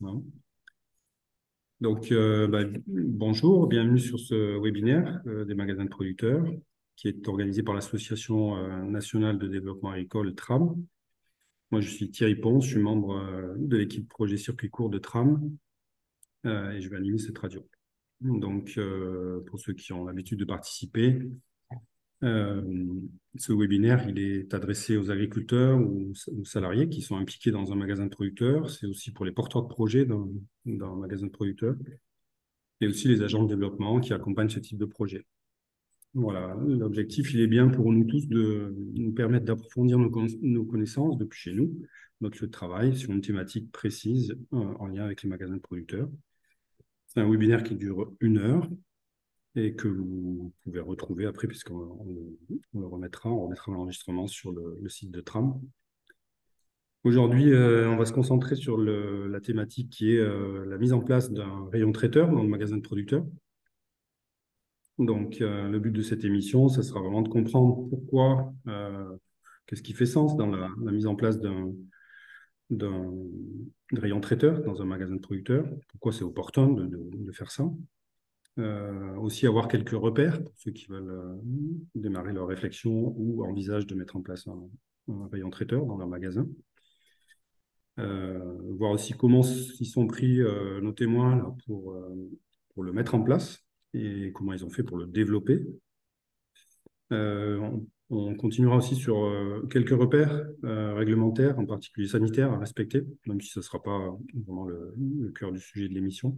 Hein. Donc, bonjour, bienvenue sur ce webinaire des magasins de producteurs qui est organisé par l'Association nationale de développement agricole TRAM. Moi, je suis Thierry Pons, je suis membre de l'équipe projet circuit court de TRAM et je vais animer cette radio. Donc, pour ceux qui ont l'habitude de participer, euh, ce webinaire, il est adressé aux agriculteurs ou aux salariés qui sont impliqués dans un magasin de producteurs. C'est aussi pour les porteurs de projets dans un magasin de producteurs et aussi les agents de développement qui accompagnent ce type de projet. Voilà, l'objectif, il est bien pour nous tous de nous permettre d'approfondir nos connaissances depuis chez nous, notre lieu de travail, sur une thématique précise en lien avec les magasins de producteurs. C'est un webinaire qui dure 1 heure et que vous pouvez retrouver après, puisqu'on le remettra, on remettra l'enregistrement sur le site de Tram. Aujourd'hui, on va se concentrer sur la thématique qui est la mise en place d'un rayon traiteur dans le magasin de producteurs. Donc, le but de cette émission, ce sera vraiment de comprendre pourquoi, qu'est-ce qui fait sens dans la mise en place d'un rayon traiteur dans un magasin de producteurs, pourquoi c'est opportun de faire ça. Aussi avoir quelques repères pour ceux qui veulent démarrer leur réflexion ou envisagent de mettre en place un rayon traiteur dans leur magasin. Voir aussi comment ils sont pris nos témoins là, pour le mettre en place et comment ils ont fait pour le développer. On continuera aussi sur quelques repères réglementaires, en particulier sanitaires, à respecter, même si ce ne sera pas vraiment le cœur du sujet de l'émission.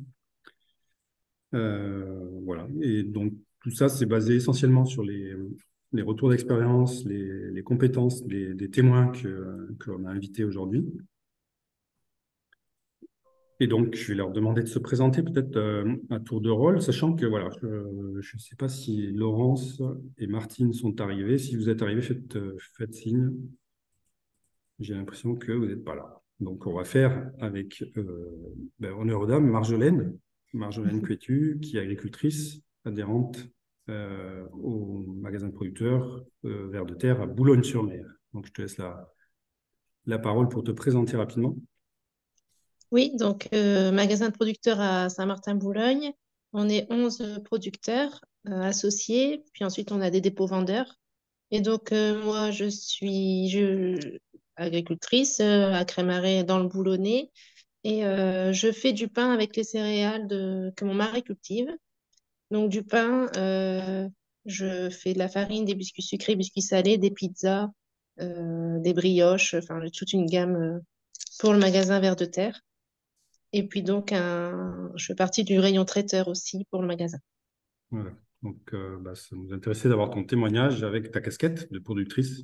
Voilà. Et donc, tout ça, c'est basé essentiellement sur les retours d'expérience, les compétences des témoins que l'on a invités aujourd'hui. Et donc, je vais leur demander de se présenter peut-être à tour de rôle, sachant que voilà, je ne sais pas si Laurence et Martine sont arrivés. Si vous êtes arrivés, faites signe. J'ai l'impression que vous n'êtes pas là. Donc, on va faire avec honneur aux dames, Marjolaine Couétu, qui est agricultrice adhérente au magasin de producteurs Vers de Terre à Boulogne-sur-Mer. Donc, je te laisse la parole pour te présenter rapidement. Oui, donc magasin de producteurs à Saint-Martin-Boulogne. On est 11 producteurs associés, puis ensuite on a des dépôts vendeurs. Et donc moi je suis agricultrice à Crémaré dans le Boulonnais et je fais du pain avec les céréales que mon mari cultive. Donc du pain, je fais de la farine, des biscuits sucrés, biscuits salés, des pizzas, des brioches, enfin toute une gamme pour le magasin Vers de Terre. Et puis donc, je fais partie du rayon traiteur aussi pour le magasin. Voilà. Donc, ça nous intéressait d'avoir ton témoignage avec ta casquette de productrice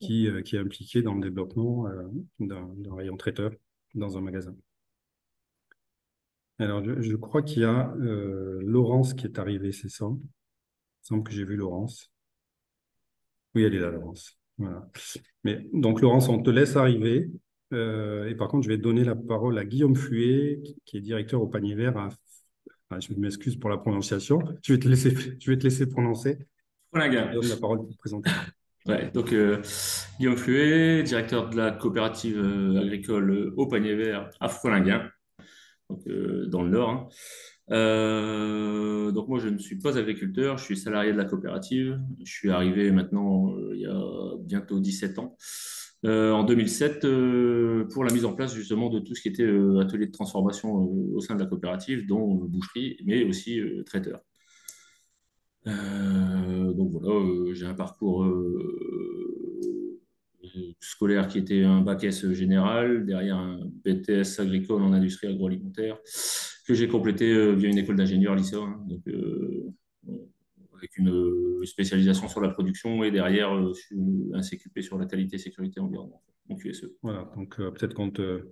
qui est impliquée dans le développement d'un rayon traiteur dans un magasin. Alors, je crois qu'il y a Laurence qui est arrivée, c'est ça? Il semble que j'ai vu Laurence. Oui, elle est là, Laurence. Voilà. Mais donc, Laurence, on te laisse arriver. Et par contre, je vais donner la parole à Guillaume Fluet, qui est directeur au panier vert. Je m'excuse pour la prononciation. Je vais te laisser prononcer. Je te Frolinguin. donne la parole pour te présenter. Ouais, donc Guillaume Fluet, directeur de la coopérative agricole au panier vert à Frolinguin, donc, dans le Nord, hein. Donc moi, je ne suis pas agriculteur, je suis salarié de la coopérative. Je suis arrivé maintenant il y a bientôt 17 ans, en 2007, pour la mise en place justement de tout ce qui était atelier de transformation au sein de la coopérative, dont boucherie, mais aussi traiteur. Donc voilà, j'ai un parcours scolaire qui était un bac S général, derrière un BTS agricole en industrie agroalimentaire, que j'ai complété via une école d'ingénieur lycéen, hein. Donc, avec une spécialisation sur la production et derrière un CQP sur la qualité, sécurité, environnement, donc QSE. Voilà, donc peut-être on te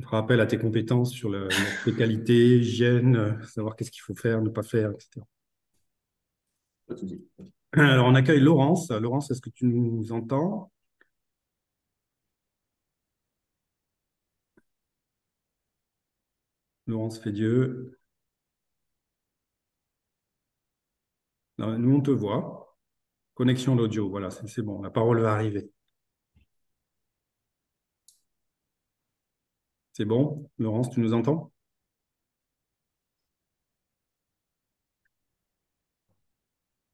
rappelle à tes compétences sur l'aspect qualité, hygiène, savoir qu'est-ce qu'il faut faire, ne pas faire, etc. Pas de souci. Alors, on accueille Laurence. Laurence, est-ce que tu nous entends? Laurence Fédieux. Non, nous, on te voit. Connexion d'audio, voilà, c'est bon, la parole va arriver. C'est bon? Laurence, tu nous entends?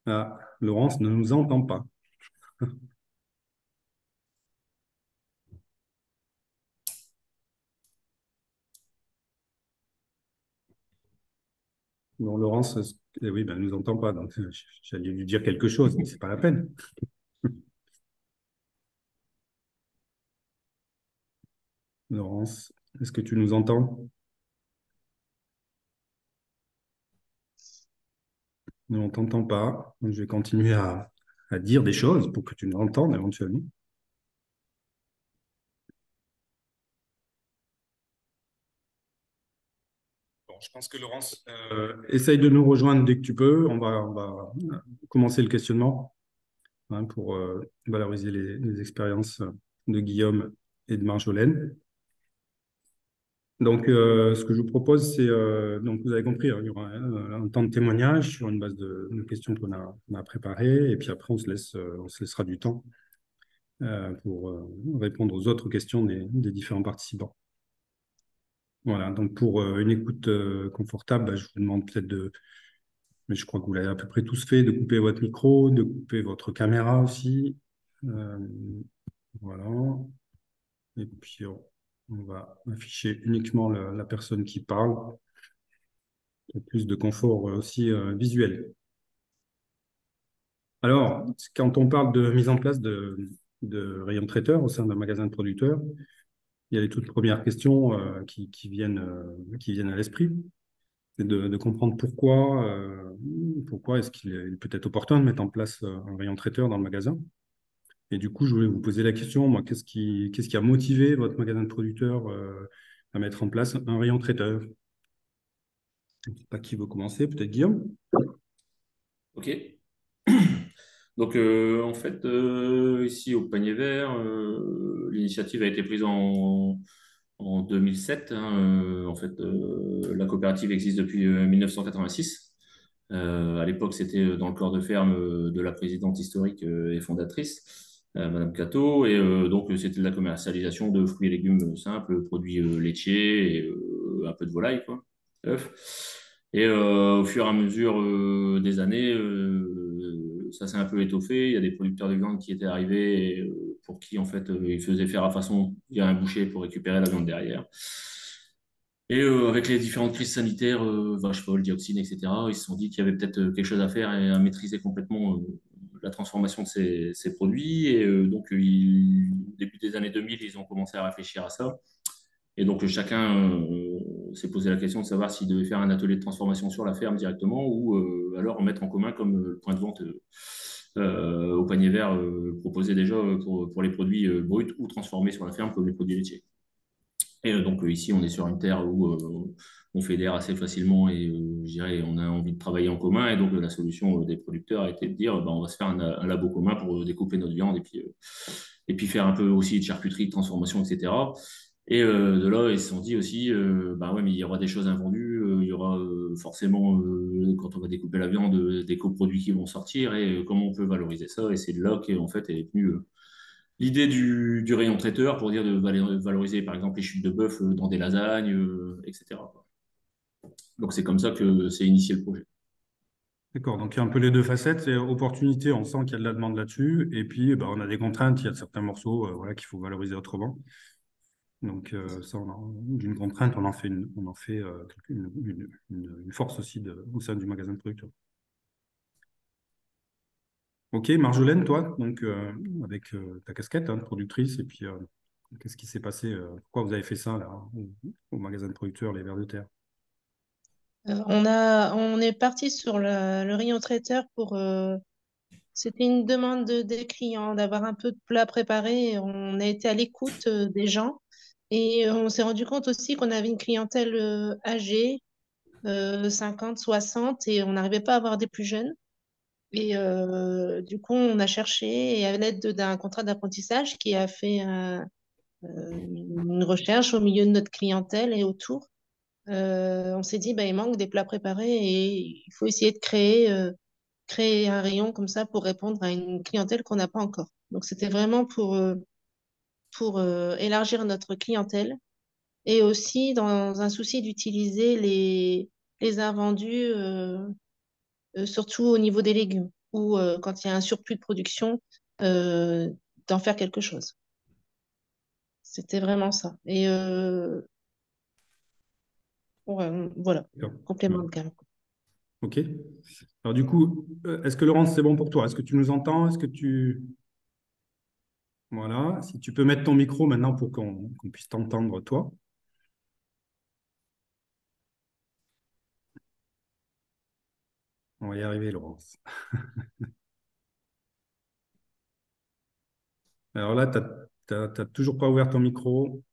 Ah, Laurence ne nous entend pas. Non, Laurence, oui, ben, elle ne nous entend pas. Donc, j'allais lui dire quelque chose, mais c'est pas la peine. Laurence, est-ce que tu nous entends? Nous, on t'entend pas. Donc, je vais continuer à dire des choses pour que tu nous entendes éventuellement. Bon, je pense que Laurence, essaye de nous rejoindre dès que tu peux. On va commencer le questionnement, hein, pour valoriser les expériences de Guillaume et de Marjolaine. Donc, ce que je vous propose, c'est, donc vous avez compris, hein, il y aura un temps de témoignage sur une base de questions qu'on a préparées, et puis après, on se laissera du temps pour répondre aux autres questions des différents participants. Voilà, donc pour une écoute confortable, bah, je vous demande peut-être mais je crois que vous l'avez à peu près tous fait, de couper votre micro, de couper votre caméra aussi. Euh, voilà. Et puis, on va afficher uniquement la personne qui parle, pour plus de confort aussi visuel. Alors, quand on parle de mise en place de rayons traiteurs au sein d'un magasin de producteurs, il y a les toutes premières questions qui viennent à l'esprit. C'est de comprendre pourquoi est-ce qu'il est peut-être opportun de mettre en place un rayon traiteur dans le magasin. Et du coup, je voulais vous poser la question, moi, qu'est-ce qui a motivé votre magasin de producteur à mettre en place un rayon traiteur? Je ne sais pas qui veut commencer, peut-être Guillaume? Ok. Donc, en fait, ici au Panier Vert, l'initiative a été prise en 2007, hein. En fait, la coopérative existe depuis 1986. À l'époque, c'était dans le corps de ferme de la présidente historique et fondatrice, Madame Cato, et donc c'était de la commercialisation de fruits et légumes simples, produits laitiers et un peu de volaille, quoi, œufs. Et au fur et à mesure des années, ça s'est un peu étoffé. Il y a des producteurs de viande qui étaient arrivés et, pour qui, en fait, ils faisaient faire à façon via un boucher pour récupérer la viande derrière. Et avec les différentes crises sanitaires, vache folle, dioxine, etc., ils se sont dit qu'il y avait peut-être quelque chose à faire et à maîtriser complètement la transformation de ces produits. Et donc, début des années 2000, ils ont commencé à réfléchir à ça. Et donc, chacun s'est posé la question de savoir s'il devait faire un atelier de transformation sur la ferme directement ou alors en mettre en commun comme le point de vente au panier vert proposé déjà pour les produits bruts ou transformés sur la ferme comme les produits laitiers. Et donc ici, on est sur une terre où on fédère assez facilement et je dirais on a envie de travailler en commun. Et donc la solution des producteurs a été de dire, bah, on va se faire un labo commun pour découper notre viande et puis faire un peu aussi de charcuterie, de transformation, etc. Et de là, ils se sont dit aussi, bah ouais, mais il y aura des choses invendues, il y aura forcément, quand on va découper la viande, des coproduits qui vont sortir et comment on peut valoriser ça. Et c'est de là qu'en fait est venue l'idée du rayon traiteur pour dire de valoriser par exemple les chutes de bœuf dans des lasagnes, etc., quoi. Donc c'est comme ça que c'est initié le projet. D'accord, donc il y a un peu les deux facettes. C'est opportunité, on sent qu'il y a de la demande là-dessus. Et puis, bah, on a des contraintes, il y a certains morceaux voilà, qu'il faut valoriser autrement. Donc, ça, d'une contrainte, on en fait une force aussi au sein du magasin de producteur. Ok, Marjolaine, toi, donc avec ta casquette hein, de productrice, et puis qu'est-ce qui s'est passé? Pourquoi vous avez fait ça là, au magasin de producteur, les vers de terre? On est parti sur le rayon traiteur c'était une demande des clients d'avoir un peu de plats préparés. On a été à l'écoute des gens et on s'est rendu compte aussi qu'on avait une clientèle âgée, 50, 60, et on n'arrivait pas à avoir des plus jeunes. Et du coup, on a cherché et à l'aide d'un contrat d'apprentissage qui a fait une recherche au milieu de notre clientèle et autour. On s'est dit, bah, il manque des plats préparés et il faut essayer de créer un rayon comme ça pour répondre à une clientèle qu'on n'a pas encore. Donc, c'était vraiment pour élargir notre clientèle et aussi dans un souci d'utiliser les invendus, surtout au niveau des légumes, ou quand il y a un surplus de production, euh, d'en faire quelque chose. C'était vraiment ça. Et ouais, voilà, D'accord. Ouais. complément de gamme. Ok. Alors du coup, est-ce que Laurence, c'est bon pour toi? Est-ce que tu nous entends? Est-ce que tu... Voilà. Si tu peux mettre ton micro maintenant pour qu'on puisse t'entendre, toi. On va y arriver, Laurence. Alors là, t'as toujours pas ouvert ton micro.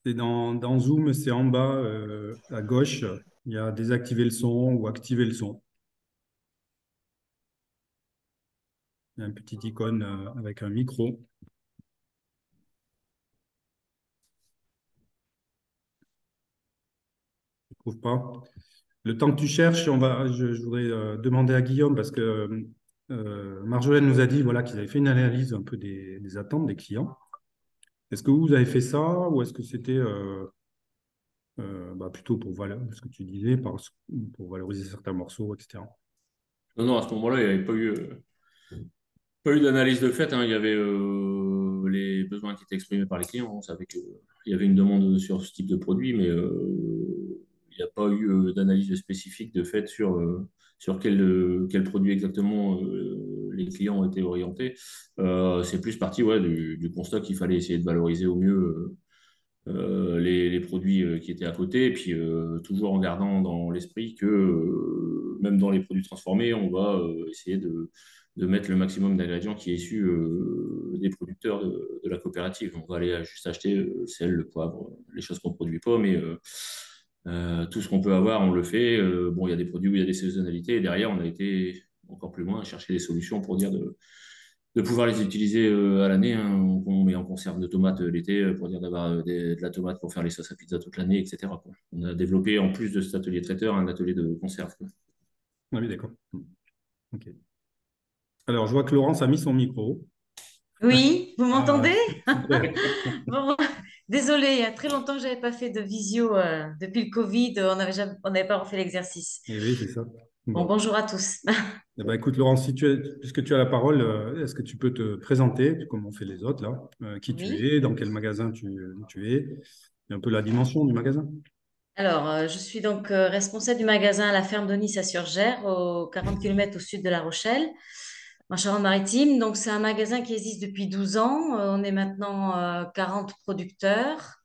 C'est dans Zoom, c'est en bas à gauche. Il y a désactiver le son ou activer le son. Il y a une petite icône avec un micro. Je trouve pas. Le temps que tu cherches, je voudrais demander à Guillaume parce que Marjolaine nous a dit voilà, qu'ils avaient fait une analyse un peu des attentes des clients. Est-ce que vous avez fait ça ou est-ce que c'était plutôt pour ce que tu disais, pour valoriser certains morceaux, etc. Non, non, à ce moment-là, il n'y avait pas eu d'analyse de fait, hein. Il y avait les besoins qui étaient exprimés par les clients. On savait qu'il y avait une demande sur ce type de produit, mais il n'y a pas eu d'analyse spécifique de fait sur quel produit exactement les clients ont été orientés. C'est plus parti ouais, du constat qu'il fallait essayer de valoriser au mieux les produits qui étaient à côté, et puis toujours en gardant dans l'esprit que même dans les produits transformés, on va essayer de mettre le maximum d'ingrédients qui est issu des producteurs de la coopérative. On va aller juste acheter le sel, le poivre, les choses qu'on ne produit pas, mais tout ce qu'on peut avoir, on le fait. Bon, il y a des produits où il y a des saisonnalités, et derrière, on a été encore plus loin à chercher des solutions pour dire de pouvoir les utiliser à l'année, hein. On met en conserve de tomates l'été pour dire d'avoir de la tomate pour faire les sauces à pizza toute l'année, etc., quoi. On a développé, en plus de cet atelier traiteur, un atelier de conserve, quoi. Ah oui, d'accord. Ok. Alors, je vois que Laurence a mis son micro. Oui, vous Ah, m'entendez? super. Bon, désolée, il y a très longtemps que je n'avais pas fait de visio. Depuis le Covid, on n'avait pas refait l'exercice. Et oui, c'est ça. Bon, Bon. bonjour à tous. Eh ben, écoute, Laurence, puisque tu as la parole, est-ce que tu peux te présenter, comme on fait les autres, là, qui tu Oui. es, dans quel magasin tu es, et un peu la dimension du magasin? Alors, je suis donc responsable du magasin à la ferme de Nice à Surgères, aux 40 km au sud de La Rochelle, en Charente-Maritime. Donc, c'est un magasin qui existe depuis 12 ans. On est maintenant 40 producteurs,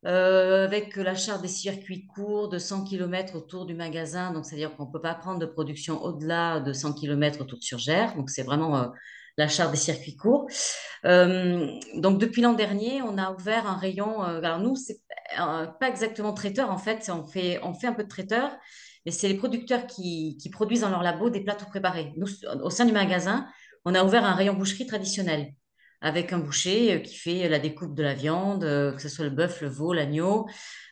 avec la charte des circuits courts de 100 km autour du magasin. Donc, c'est-à-dire qu'on ne peut pas prendre de production au-delà de 100 km autour de Surgères. Donc, c'est vraiment la charte des circuits courts. Donc, depuis l'an dernier, on a ouvert un rayon. Alors, nous, c'est pas exactement traiteur, en fait. On fait un peu de traiteur, mais c'est les producteurs qui produisent dans leur labo des plats tout préparés. Nous, au sein du magasin, on a ouvert un rayon boucherie traditionnel avec un boucher qui fait la découpe de la viande, que ce soit le bœuf, le veau, l'agneau,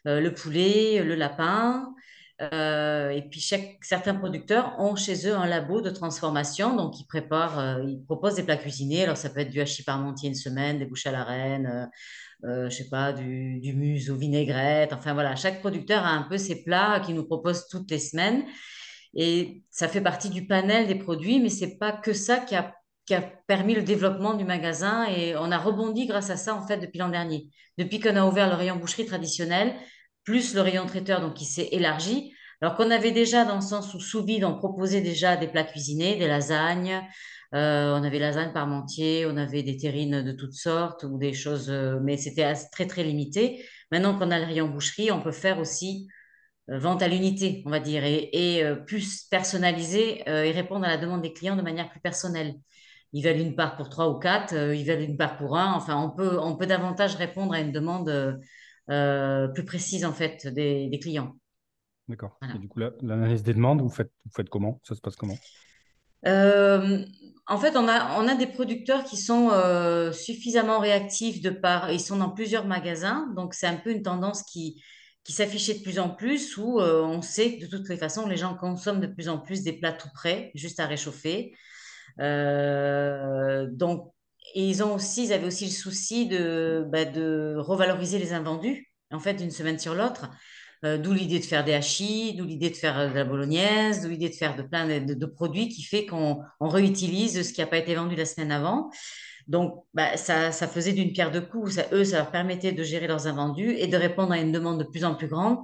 le poulet, le lapin. Et puis certains producteurs ont chez eux un labo de transformation, donc ils proposent des plats cuisinés. Alors ça peut être du hachis parmentier une semaine, des bouches à la reine, je sais pas, du mousse aux vinaigrettes. Enfin voilà, chaque producteur a un peu ses plats qu'il nous propose toutes les semaines. Et ça fait partie du panel des produits, mais c'est pas que ça qui a permis le développement du magasin. Et on a rebondi grâce à ça, en fait, depuis l'an dernier. Depuis qu'on a ouvert le rayon boucherie traditionnelle, plus le rayon traiteur, donc qui s'est élargi. Alors qu'on avait déjà, dans le sens où sous vide, on proposait déjà des plats cuisinés, des lasagnes. On avait lasagne parmentier, on avait des terrines de toutes sortes ou des choses, mais c'était très très limité. Maintenant qu'on a le rayon boucherie, on peut faire aussi vente à l'unité, on va dire, et plus personnalisé et répondre à la demande des clients de manière plus personnelle. Ils veulent une part pour trois ou quatre, ils veulent une part pour un. Enfin, on peut davantage répondre à une demande plus précise en fait des clients. D'accord. Et Voilà. du coup, l'analyse des demandes, vous faites comment? Ça se passe comment? Euh, En fait, on a des producteurs qui sont suffisamment réactifs ils sont dans plusieurs magasins, donc c'est un peu une tendance qui s'affichait de plus en plus où on sait que de toutes les façons, les gens consomment de plus en plus des plats tout prêts, juste à réchauffer. Donc, et ils avaient aussi le souci de revaloriser les invendus, en fait, d'une semaine sur l'autre. D'où l'idée de faire des hachis, d'où l'idée de faire de la bolognaise, d'où l'idée de faire de plein de produits qui fait qu'on réutilise ce qui n'a pas été vendu la semaine avant. Donc, ça faisait d'une pierre deux coups. Ça leur permettait de gérer leurs invendus et de répondre à une demande de plus en plus grande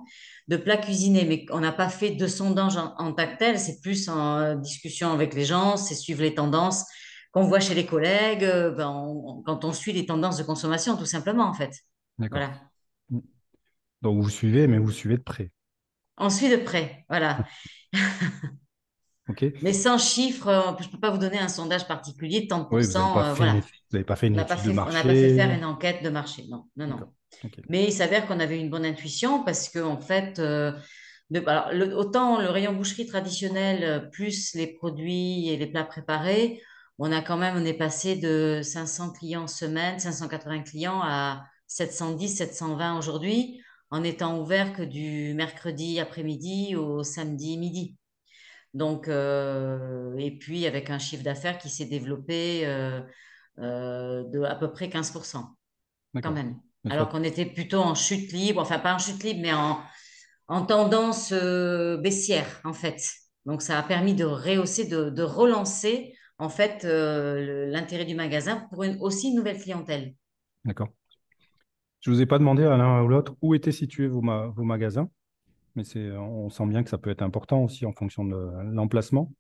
de plats cuisinés. Mais on n'a pas fait de sondage en tant que tel, c'est plus en discussion avec les gens, c'est suivre les tendances qu'on voit chez les collègues, quand on suit les tendances de consommation, tout simplement, en fait. D'accord. Voilà. Donc vous suivez, mais vous suivez de près. On suit de près, voilà. OK? Mais sans chiffre, je ne peux pas vous donner un sondage particulier, tant de Oui, vous n'avez pourcents, pas fait voilà. vous avez pas fait une étude de On n'a pas fait faire marché. une enquête de marché, non, non, non. D'accord. OK. Mais il s'avère qu'on avait une bonne intuition parce que, en fait, alors, autant le rayon boucherie traditionnel, plus les produits et les plats préparés, on est passé de 500 clients semaine, 580 clients à 710, 720 aujourd'hui, en étant ouvert que du mercredi après-midi au samedi midi. Donc, et puis avec un chiffre d'affaires qui s'est développé de à peu près 15% quand D'accord. même. Mais Alors soit, qu'on était plutôt en chute libre, enfin pas en chute libre, mais en tendance baissière en fait. Donc ça a permis de rehausser, de relancer en fait l'intérêt du magasin pour aussi une nouvelle clientèle. d'accord. Je ne vous ai pas demandé à l'un ou l'autre où étaient situés vos magasins, mais on sent bien que ça peut être important aussi en fonction de l'emplacement.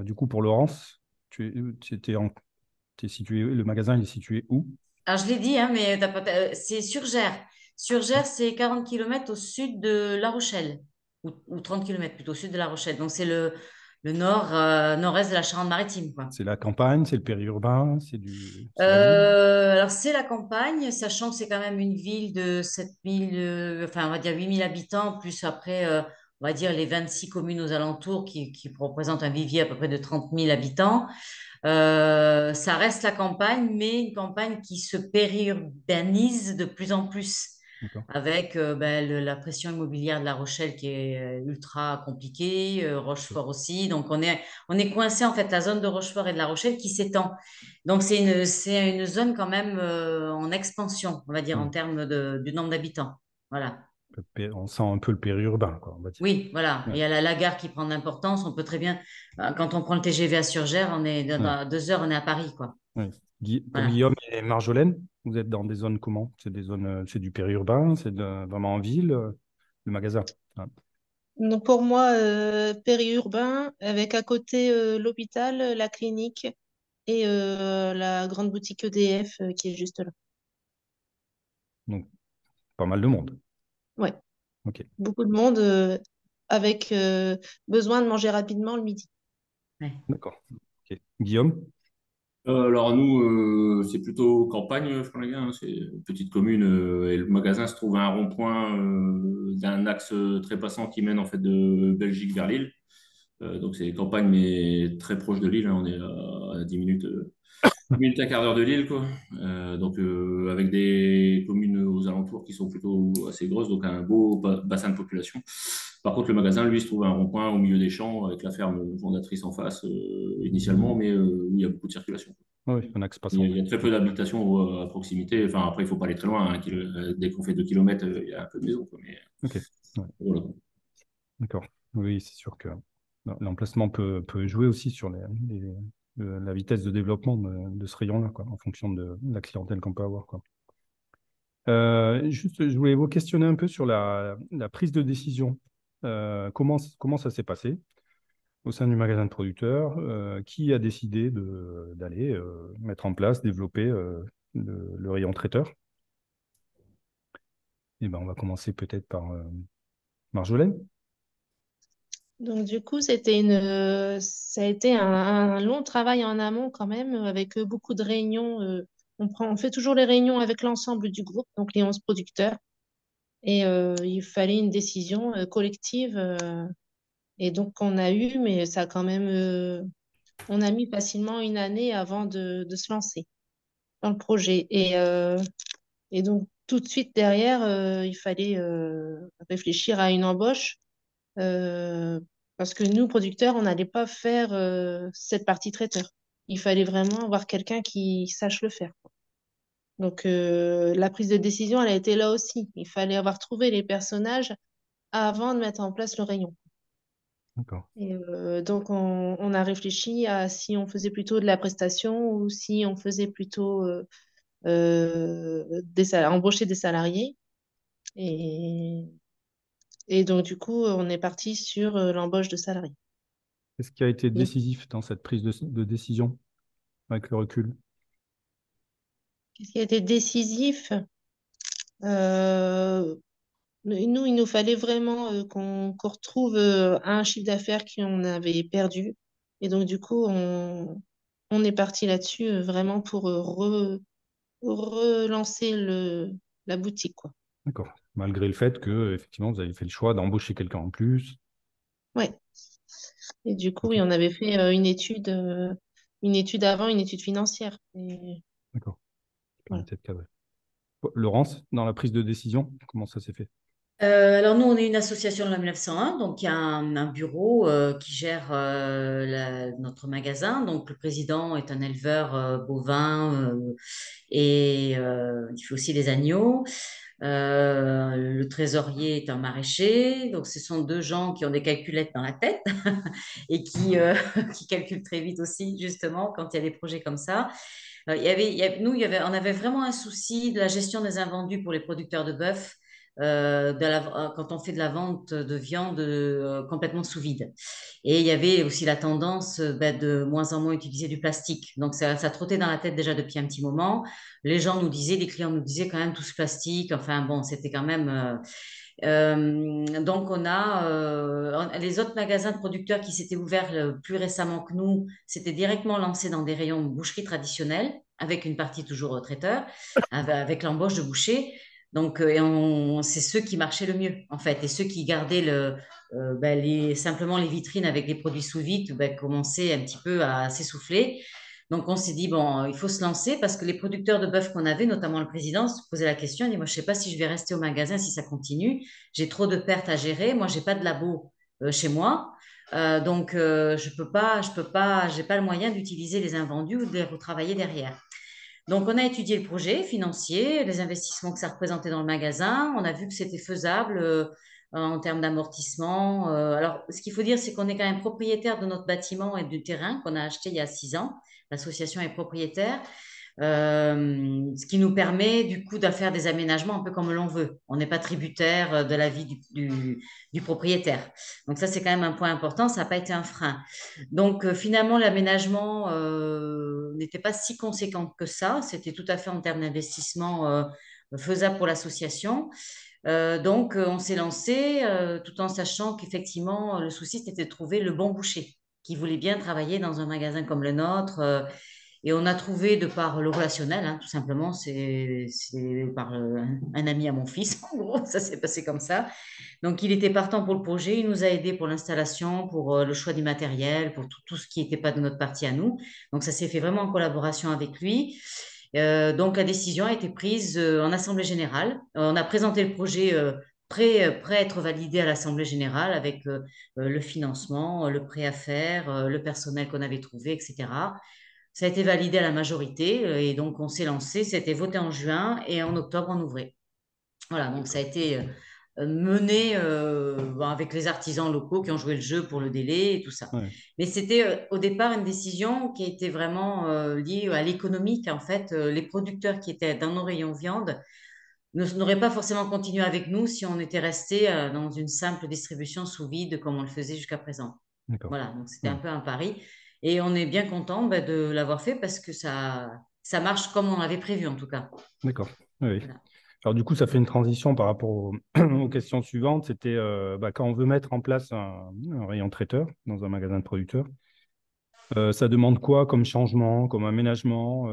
Du coup, pour Laurence, t'es situé, le magasin il est situé où? Alors je l'ai dit, hein, mais c'est Surgères. Surgères, c'est 40 kilomètres au sud de La Rochelle, ou 30 kilomètres plutôt au sud de La Rochelle. Donc c'est le nord-est de la Charente-Maritime, quoi. C'est la campagne, c'est le périurbain, c'est la ville? Alors, c'est la campagne, sachant que c'est quand même une ville de 7000, enfin, on va dire 8000 habitants, plus après, on va dire les 26 communes aux alentours qui représentent un vivier à peu près de 30 000 habitants. Ça reste la campagne, mais une campagne qui se périurbanise de plus en plus, D'accord. avec la pression immobilière de La Rochelle qui est ultra compliquée, Rochefort aussi. Donc, on est coincé, en fait, la zone de Rochefort et de La Rochelle qui s'étend. Donc, c'est une zone quand même en expansion, on va dire, en Hmm. termes du nombre d'habitants. Voilà. On sent un peu le périurbain, quoi, on va dire. Oui, voilà. Et Ouais. il y a la gare qui prend de l'importance. On peut très bien, quand on prend le TGV à Surgères, on est Ouais. dans 2 heures, on est à Paris, quoi. Ouais. Pour Voilà. Guillaume et Marjolaine, vous êtes dans des zones comment? C'est des zones, c'est du périurbain, vraiment en ville, le magasin. Ah, Donc pour moi, périurbain, avec à côté l'hôpital, la clinique et la grande boutique EDF qui est juste là. donc, pas mal de monde. Ouais, Ok, beaucoup de monde avec besoin de manger rapidement le midi. Ouais. d'accord. Ok. Guillaume? Alors nous, c'est plutôt campagne, Flinguin, hein, c'est une petite commune et le magasin se trouve à un rond-point d'un axe très passant qui mène en fait de Belgique vers Lille. Donc c'est campagne mais très proche de Lille, hein, on est à 10 minutes, 10 minutes, un quart d'heure de Lille quoi. Donc avec des communes aux alentours qui sont plutôt assez grosses, donc un beau bassin de population. Par contre le magasin lui se trouve à un rond-point au milieu des champs avec la ferme fondatrice en face initialement, mais où il y a beaucoup de circulation. Ah oui, un axe Il y a, passant. il y a très peu d'habitations à proximité. Enfin, après, il faut pas aller très loin, hein. Dès qu'on fait 2 kilomètres, il y a un peu de maison, quoi. Mais Ok, ouais, voilà. d'accord. Oui, c'est sûr que l'emplacement peut jouer aussi sur la vitesse de développement de ce rayon-là, quoi, en fonction de la clientèle qu'on peut avoir, quoi. Juste, je voulais vous questionner un peu sur la prise de décision. Comment ça s'est passé au sein du magasin de producteurs? Qui a décidé d'aller mettre en place, développer le rayon traiteur? Eh ben, on va commencer peut-être par Marjolaine. Donc du coup, ça a été un long travail en amont quand même, avec beaucoup de réunions. On fait toujours les réunions avec l'ensemble du groupe, donc les 11 producteurs. Et il fallait une décision collective. Et donc on a eu, mais ça a quand même, on a mis facilement une année avant de se lancer dans le projet. Et donc tout de suite derrière, il fallait réfléchir à une embauche. euh, Parce que nous, producteurs, on n'allait pas faire cette partie traiteur. il fallait vraiment avoir quelqu'un qui sache le faire. Donc, la prise de décision, elle a été là aussi. Il fallait avoir trouvé les personnages avant de mettre en place le rayon. D'accord. Et donc, on a réfléchi à si on faisait plutôt de la prestation ou si on faisait plutôt embaucher des salariés. Et, et donc, du coup, on est parti sur l'embauche de salariés. Qu'est-ce qui a été Et décisif dans cette prise de décision avec le recul? qu'est-ce qui a été décisif? Euh, Nous, il nous fallait vraiment qu'on retrouve un chiffre d'affaires qu'on avait perdu. Et donc, du coup, on est parti là-dessus vraiment pour relancer la boutique, quoi. D'accord. Malgré le fait que, effectivement, vous avez fait le choix d'embaucher quelqu'un en plus. Ouais. Et du coup, Ok, oui, on avait fait une étude avant, une étude financière. Et d'accord. Qui voilà. permettait de cadrer. Laurence, dans la prise de décision, comment ça s'est fait? Alors nous, on est une association de la 1901, donc il y a un bureau qui gère notre magasin. Donc le président est un éleveur bovin et il fait aussi des agneaux. Le trésorier est un maraîcher. Donc ce sont deux gens qui ont des calculettes dans la tête et qui calculent très vite aussi, justement, quand il y a des projets comme ça. On avait vraiment un souci de la gestion des invendus pour les producteurs de bœuf quand on fait de la vente de viande complètement sous vide. Et il y avait aussi la tendance de moins en moins utiliser du plastique. Donc ça trottait dans la tête déjà depuis un petit moment. Les gens nous disaient, les clients nous disaient quand même tout ce plastique. Enfin bon, c'était quand même. Donc les autres magasins de producteurs qui s'étaient ouverts plus récemment que nous, s'étaient directement lancés dans des rayons de boucherie traditionnelle, avec une partie toujours traiteur, avec l'embauche de bouchers. Donc, c'est ceux qui marchaient le mieux, en fait, et ceux qui gardaient simplement les vitrines avec les produits sous vide commençaient un petit peu à s'essouffler. Donc, on s'est dit, bon, il faut se lancer parce que les producteurs de bœuf qu'on avait, notamment le président, se posait la question, il dit, moi, je ne sais pas si je vais rester au magasin si ça continue. J'ai trop de pertes à gérer. Moi, j'ai pas de labo chez moi. Je peux pas, j'ai pas le moyen d'utiliser les invendus ou de les retravailler derrière. Donc, on a étudié le projet financier, les investissements que ça représentait dans le magasin. On a vu que c'était faisable en termes d'amortissement. Alors, ce qu'il faut dire, c'est qu'on est quand même propriétaire de notre bâtiment et du terrain qu'on a acheté il y a 6 ans. L'association est propriétaire. Ce qui nous permet du coup de faire des aménagements un peu comme l'on veut. On n'est pas tributaire de la vie du propriétaire. Donc ça, c'est quand même un point important, ça n'a pas été un frein. Donc finalement, l'aménagement n'était pas si conséquent que ça. C'était tout à fait en termes d'investissement faisable pour l'association. On s'est lancé tout en sachant qu'effectivement, le souci, c'était de trouver le bon boucher qui voulait bien travailler dans un magasin comme le nôtre. Et on a trouvé, de par le relationnel, hein, tout simplement, c'est par un ami à mon fils, en gros, ça s'est passé comme ça. Donc, il était partant pour le projet, il nous a aidés pour l'installation, pour le choix du matériel, pour tout ce qui n'était pas de notre partie à nous. Donc, ça s'est fait vraiment en collaboration avec lui. Donc, la décision a été prise en Assemblée générale. On a présenté le projet prêt à être validé à l'Assemblée générale avec le financement, le prêt à faire, le personnel qu'on avait trouvé, etc. Ça a été validé à la majorité et donc on s'est lancé. C'était voté en juin et en octobre on ouvrait. Voilà, donc ça a D'accord. été mené avec les artisans locaux qui ont joué le jeu pour le délai et tout ça. Ouais, Mais c'était au départ une décision qui était vraiment liée à l'économique. En fait, les producteurs qui étaient dans nos rayons viande n'auraient pas forcément continué avec nous si on était resté dans une simple distribution sous vide comme on le faisait jusqu'à présent. d'accord. Voilà, donc c'était un Ouais, peu un pari. Et on est bien content de l'avoir fait parce que ça marche comme on avait prévu en tout cas. d'accord. Oui, oui. Voilà. Alors, du coup, ça fait une transition par rapport aux questions suivantes. C'était quand on veut mettre en place un rayon traiteur dans un magasin de producteurs, ça demande quoi comme changement, comme aménagement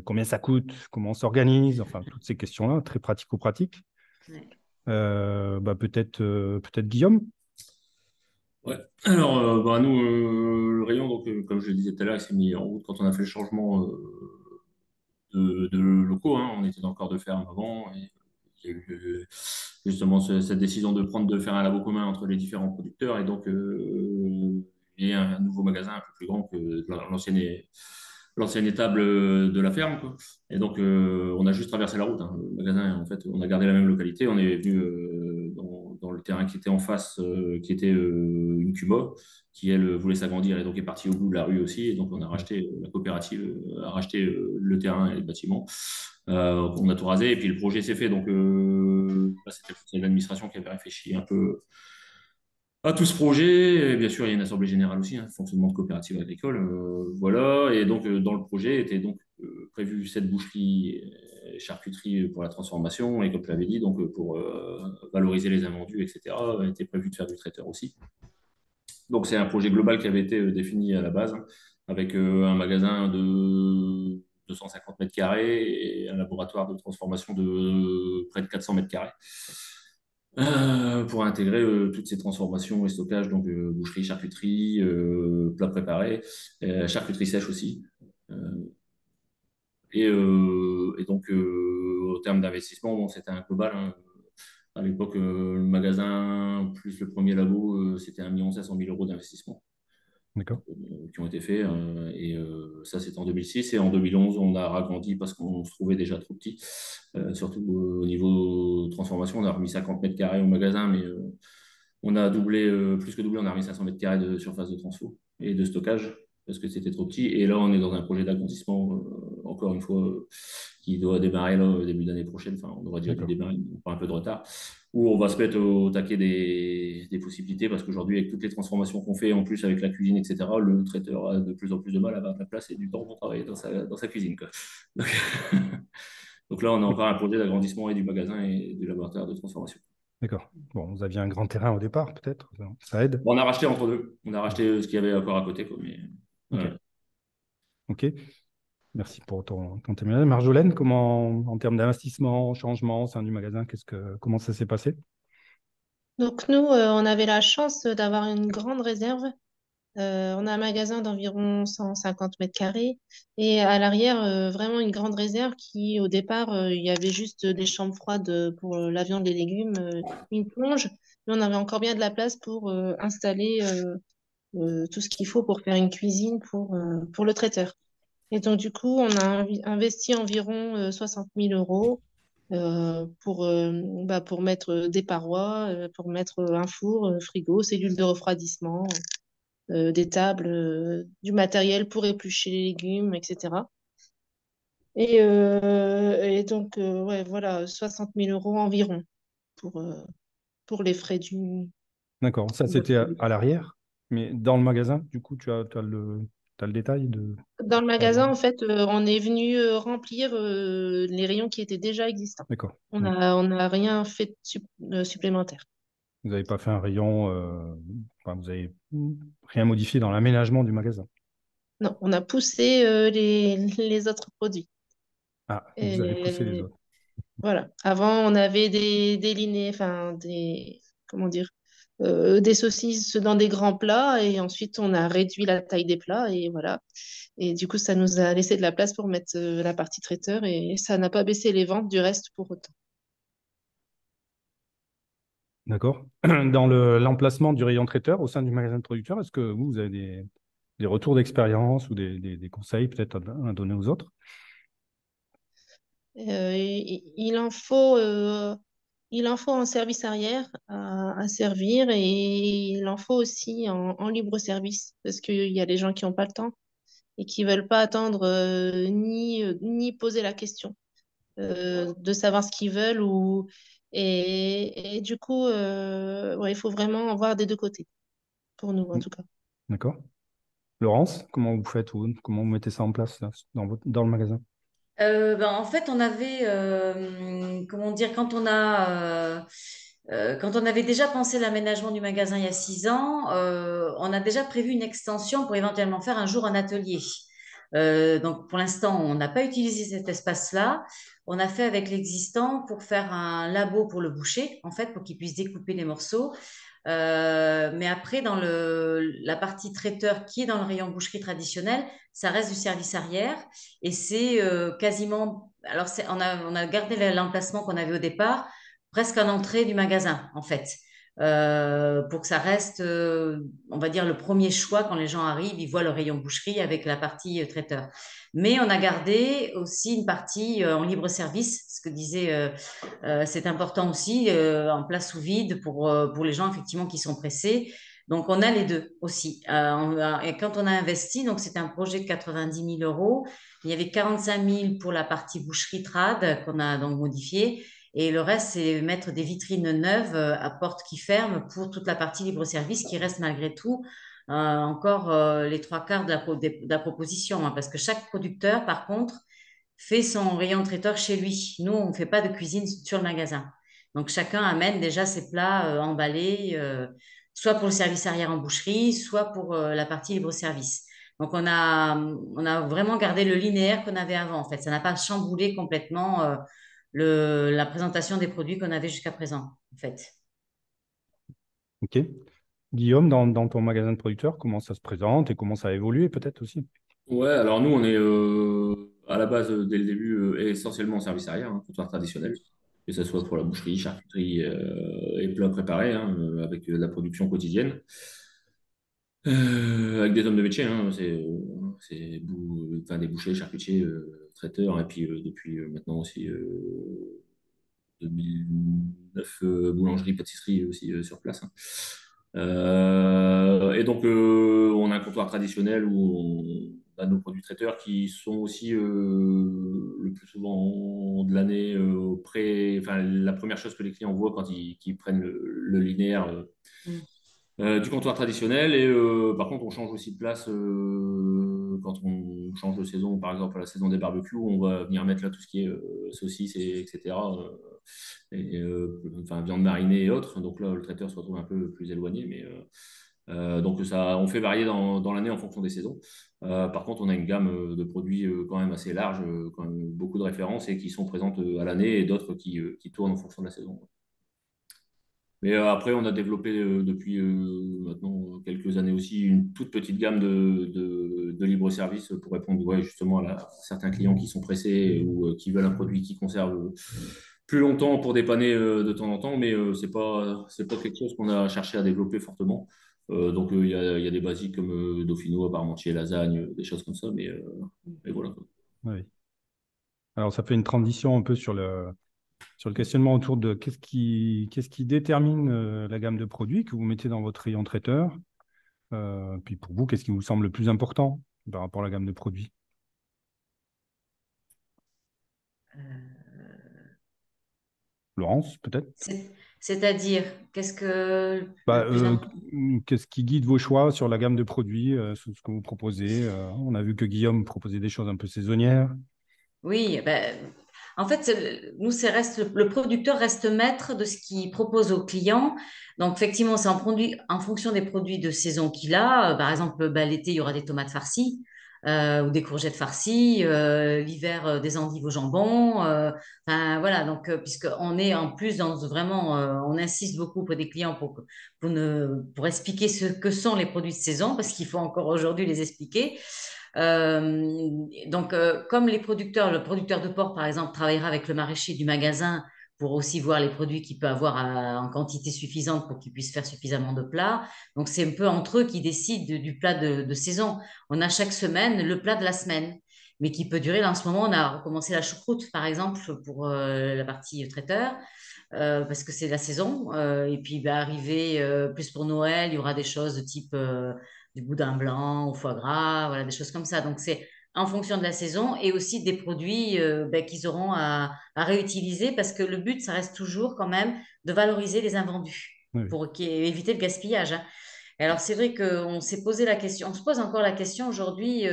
combien ça coûte, comment on s'organise, enfin, toutes ces questions-là, très pratico-pratiques. Ouais. Peut-être Guillaume? Ouais. Alors, nous, le rayon, donc, comme je le disais tout à l'heure, il s'est mis en route quand on a fait le changement de locaux, hein. On était dans le corps de ferme avant. Et il y a eu justement cette décision de prendre de faire un labo commun entre les différents producteurs. Et donc, et un nouveau magasin un peu plus grand que l'ancienne étable de la ferme, quoi. Et donc, on a juste traversé la route, hein. Le magasin, en fait, on a gardé la même localité. On est venu dans le terrain qui était en face, qui était une Cuma, qui, elle, voulait s'agrandir et donc est partie au bout de la rue aussi. Et donc, on a racheté, la coopérative a racheté le terrain et le bâtiment. On a tout rasé et puis le projet s'est fait. Donc, là, c'était l'administration qui avait réfléchi un peu à tout ce projet. Et bien sûr, il y a une assemblée générale aussi, hein, fonctionnement de coopérative agricole. Voilà. Et donc, dans le projet était donc prévu cette boucherie et charcuterie pour la transformation. Et comme je l'avais dit, donc, pour valoriser les invendus, etc., était prévu de faire du traiteur aussi. Donc, c'est un projet global qui avait été défini à la base, hein, avec un magasin de 250 mètres carrés et un laboratoire de transformation de près de 400 mètres carrés. Pour intégrer toutes ces transformations et stockages, donc boucherie, charcuterie, plats préparés, charcuterie sèche aussi. Euh, et donc, au terme d'investissement, bon, c'était un global, hein. À l'époque, le magasin plus le premier labo, c'était 1 500 000 euros d'investissement D'accord. qui ont été faits. Ça, c'était en 2006. Et en 2011, on a ragrandi parce qu'on se trouvait déjà trop petit. Surtout au niveau transformation, on a remis 50 mètres carrés au magasin, mais on a doublé, plus que doublé, on a remis 500 mètres carrés de surface de transfo et de stockage parce que c'était trop petit. Et là, on est dans un projet d'agrandissement, encore une fois, qui doit démarrer là, au début d'année prochaine. Enfin, on aurait déjà dû D'accord. démarrer, on prend un peu de retard. Où on va se mettre au taquet des possibilités parce qu'aujourd'hui, avec toutes les transformations qu'on fait, en plus avec la cuisine, etc., le traiteur a de plus en plus de mal à avoir de la place et du temps pour travailler dans sa cuisine, quoi. Donc, donc là, on a encore un projet d'agrandissement et du magasin et du laboratoire de transformation. D'accord. Bon, vous aviez un grand terrain au départ, peut-être. Ça aide. Bon, on a racheté entre deux. On a racheté ce qu'il y avait encore à côté, quoi, mais Ok. voilà. Ok. Merci pour ton témoignage. Marjolaine, comment, en termes d'investissement, changement au sein du magasin, comment ça s'est passé? Donc nous, on avait la chance d'avoir une grande réserve. On a un magasin d'environ 150 mètres carrés et à l'arrière, vraiment une grande réserve qui, au départ, il y avait juste des chambres froides pour la viande, les légumes, une plonge, mais on avait encore bien de la place pour installer tout ce qu'il faut pour faire une cuisine pour le traiteur. Et donc, du coup, on a investi environ 60 000 euros pour mettre des parois, pour mettre un four, frigo, cellule de refroidissement, des tables, du matériel pour éplucher les légumes, etc. Et donc, ouais, voilà, 60 000 euros environ pour, euh, pour les frais D'accord. Ça, c'était à l'arrière, mais dans le magasin, du coup, t'as le détail de. Dans le magasin, en fait, on est venu remplir les rayons qui étaient déjà existants. D'accord. On a rien fait de supplémentaire. Vous n'avez pas fait un rayon, enfin, vous avez rien modifié dans l'aménagement du magasin. Non, on a poussé les autres produits. Ah, vous avez poussé les Et autres. voilà. Avant, on avait des lignées, comment dire, des saucisses dans des grands plats et ensuite on a réduit la taille des plats et voilà. Et du coup, ça nous a laissé de la place pour mettre la partie traiteur et ça n'a pas baissé les ventes du reste pour autant. D'accord. Dans l'emplacement du rayon traiteur au sein du magasin de producteur, est-ce que vous avez des retours d'expérience ou des conseils peut-être à donner aux autres? Il en faut en service arrière à servir et il en faut aussi en libre service parce qu'il y a des gens qui n'ont pas le temps et qui veulent pas attendre ni poser la question de savoir ce qu'ils veulent et du coup ouais, il faut vraiment en voir des deux côtés pour nous en Mm. tout cas. D'accord. Laurence, comment vous faites ou comment vous mettez ça en place là, dans le magasin? En fait, on avait, comment dire, quand on avait déjà pensé l'aménagement du magasin il y a 6 ans, on a déjà prévu une extension pour éventuellement faire un jour un atelier. Donc, pour l'instant, on n'a pas utilisé cet espace-là. On a fait avec l'existant pour faire un labo pour le boucher, en fait, pour qu'il puisse découper les morceaux. Mais après, dans la partie traiteur qui est dans le rayon boucherie traditionnelle, ça reste du service arrière et c'est quasiment. Alors, on a gardé l'emplacement qu'on avait au départ, presque à l'entrée du magasin, en fait. pour que ça reste, on va dire, le premier choix quand les gens arrivent, ils voient le rayon boucherie avec la partie traiteur. Mais on a gardé aussi une partie en libre service, ce que disait, c'est important aussi, en place sous vide pour les gens effectivement qui sont pressés. Donc on a les deux aussi. Et quand on a investi, donc c'était un projet de 90 000 euros, il y avait 45 000 pour la partie boucherie trad qu'on a donc modifiée. Et le reste, c'est mettre des vitrines neuves à porte qui ferment pour toute la partie libre-service qui reste malgré tout encore les trois quarts de la proposition. Hein, parce que chaque producteur, par contre, fait son rayon traiteur chez lui. Nous, on ne fait pas de cuisine sur le magasin. Donc, chacun amène déjà ses plats emballés, soit pour le service arrière en boucherie, soit pour la partie libre-service. Donc, on a vraiment gardé le linéaire qu'on avait avant, en fait. Ça n'a pas chamboulé complètement la présentation des produits qu'on avait jusqu'à présent, en fait. Ok. Guillaume, dans ton magasin de producteur, comment ça se présente et comment ça a évolué peut-être aussi? Ouais, alors nous, on est à la base, dès le début, essentiellement en service arrière, hein, comptoir traditionnel, que ce soit pour la boucherie, charcuterie et plats préparés, hein, avec de la production quotidienne. Avec des hommes de métier, hein, enfin, des bouchers, charcutiers, traiteurs, et puis depuis maintenant aussi 2009, boulangerie, pâtisserie aussi sur place. Hein. Et donc, on a un comptoir traditionnel où on a nos produits traiteurs qui sont aussi le plus souvent de l'année enfin, la première chose que les clients voient quand ils prennent le linéaire. Mm. Du comptoir traditionnel et par contre on change aussi de place quand on change de saison, par exemple à la saison des barbecues, on va venir mettre là tout ce qui est saucisses etc. Enfin viande marinée et autres, donc là le traiteur se retrouve un peu plus éloigné, mais donc ça on fait varier dans l'année en fonction des saisons. Par contre on a une gamme de produits quand même assez large, quand même beaucoup de références et qui sont présentes à l'année et d'autres qui tournent en fonction de la saison. Mais après, on a développé depuis maintenant quelques années aussi une toute petite gamme de libre-service pour répondre ouais, justement à certains clients qui sont pressés ou qui veulent un produit qui conserve plus longtemps pour dépanner de temps en temps. Mais c'est pas quelque chose qu'on a cherché à développer fortement. Donc, il y a des basiques comme Dauphino, parmentier, lasagne, des choses comme ça. Mais voilà. Oui. Alors, ça fait une transition un peu sur le questionnement autour de qu'est-ce qui détermine la gamme de produits que vous mettez dans votre rayon traiteur. Puis pour vous, qu'est-ce qui vous semble le plus important par rapport à la gamme de produits? Laurence, peut-être? C'est-à-dire, qu'est-ce que Bah, le plus important? qu'est-ce qui guide vos choix sur la gamme de produits, sur ce que vous proposez? On a vu que Guillaume proposait des choses un peu saisonnières. Oui, ben, en fait, nous, le producteur reste maître de ce qu'il propose aux clients. Donc, effectivement, c'est en fonction des produits de saison qu'il a. Par exemple, ben, l'été, il y aura des tomates farcies ou des courgettes farcies. L'hiver, des endives au jambon. Enfin, voilà. Donc, puisqu'on est en plus dans vraiment, on insiste beaucoup auprès des clients pour expliquer ce que sont les produits de saison, parce qu'il faut encore aujourd'hui les expliquer. Donc, comme le producteur de porc, par exemple, travaillera avec le maraîcher du magasin pour aussi voir les produits qu'il peut avoir en quantité suffisante pour qu'il puisse faire suffisamment de plats. Donc, c'est un peu entre eux qui décident du plat de saison. On a chaque semaine le plat de la semaine, mais qui peut durer. Là, en ce moment, on a recommencé la choucroute, par exemple, pour la partie traiteur. Parce que c'est la saison. Et puis, bah, arrivé plus pour Noël, il y aura des choses de type du boudin blanc au foie gras, voilà, des choses comme ça. Donc, c'est en fonction de la saison et aussi des produits ben, qu'ils auront à réutiliser parce que le but, ça reste toujours quand même de valoriser les invendus Oui. pour éviter le gaspillage. Hein. Et alors, c'est vrai qu'on s'est posé la question, on se pose encore la question aujourd'hui,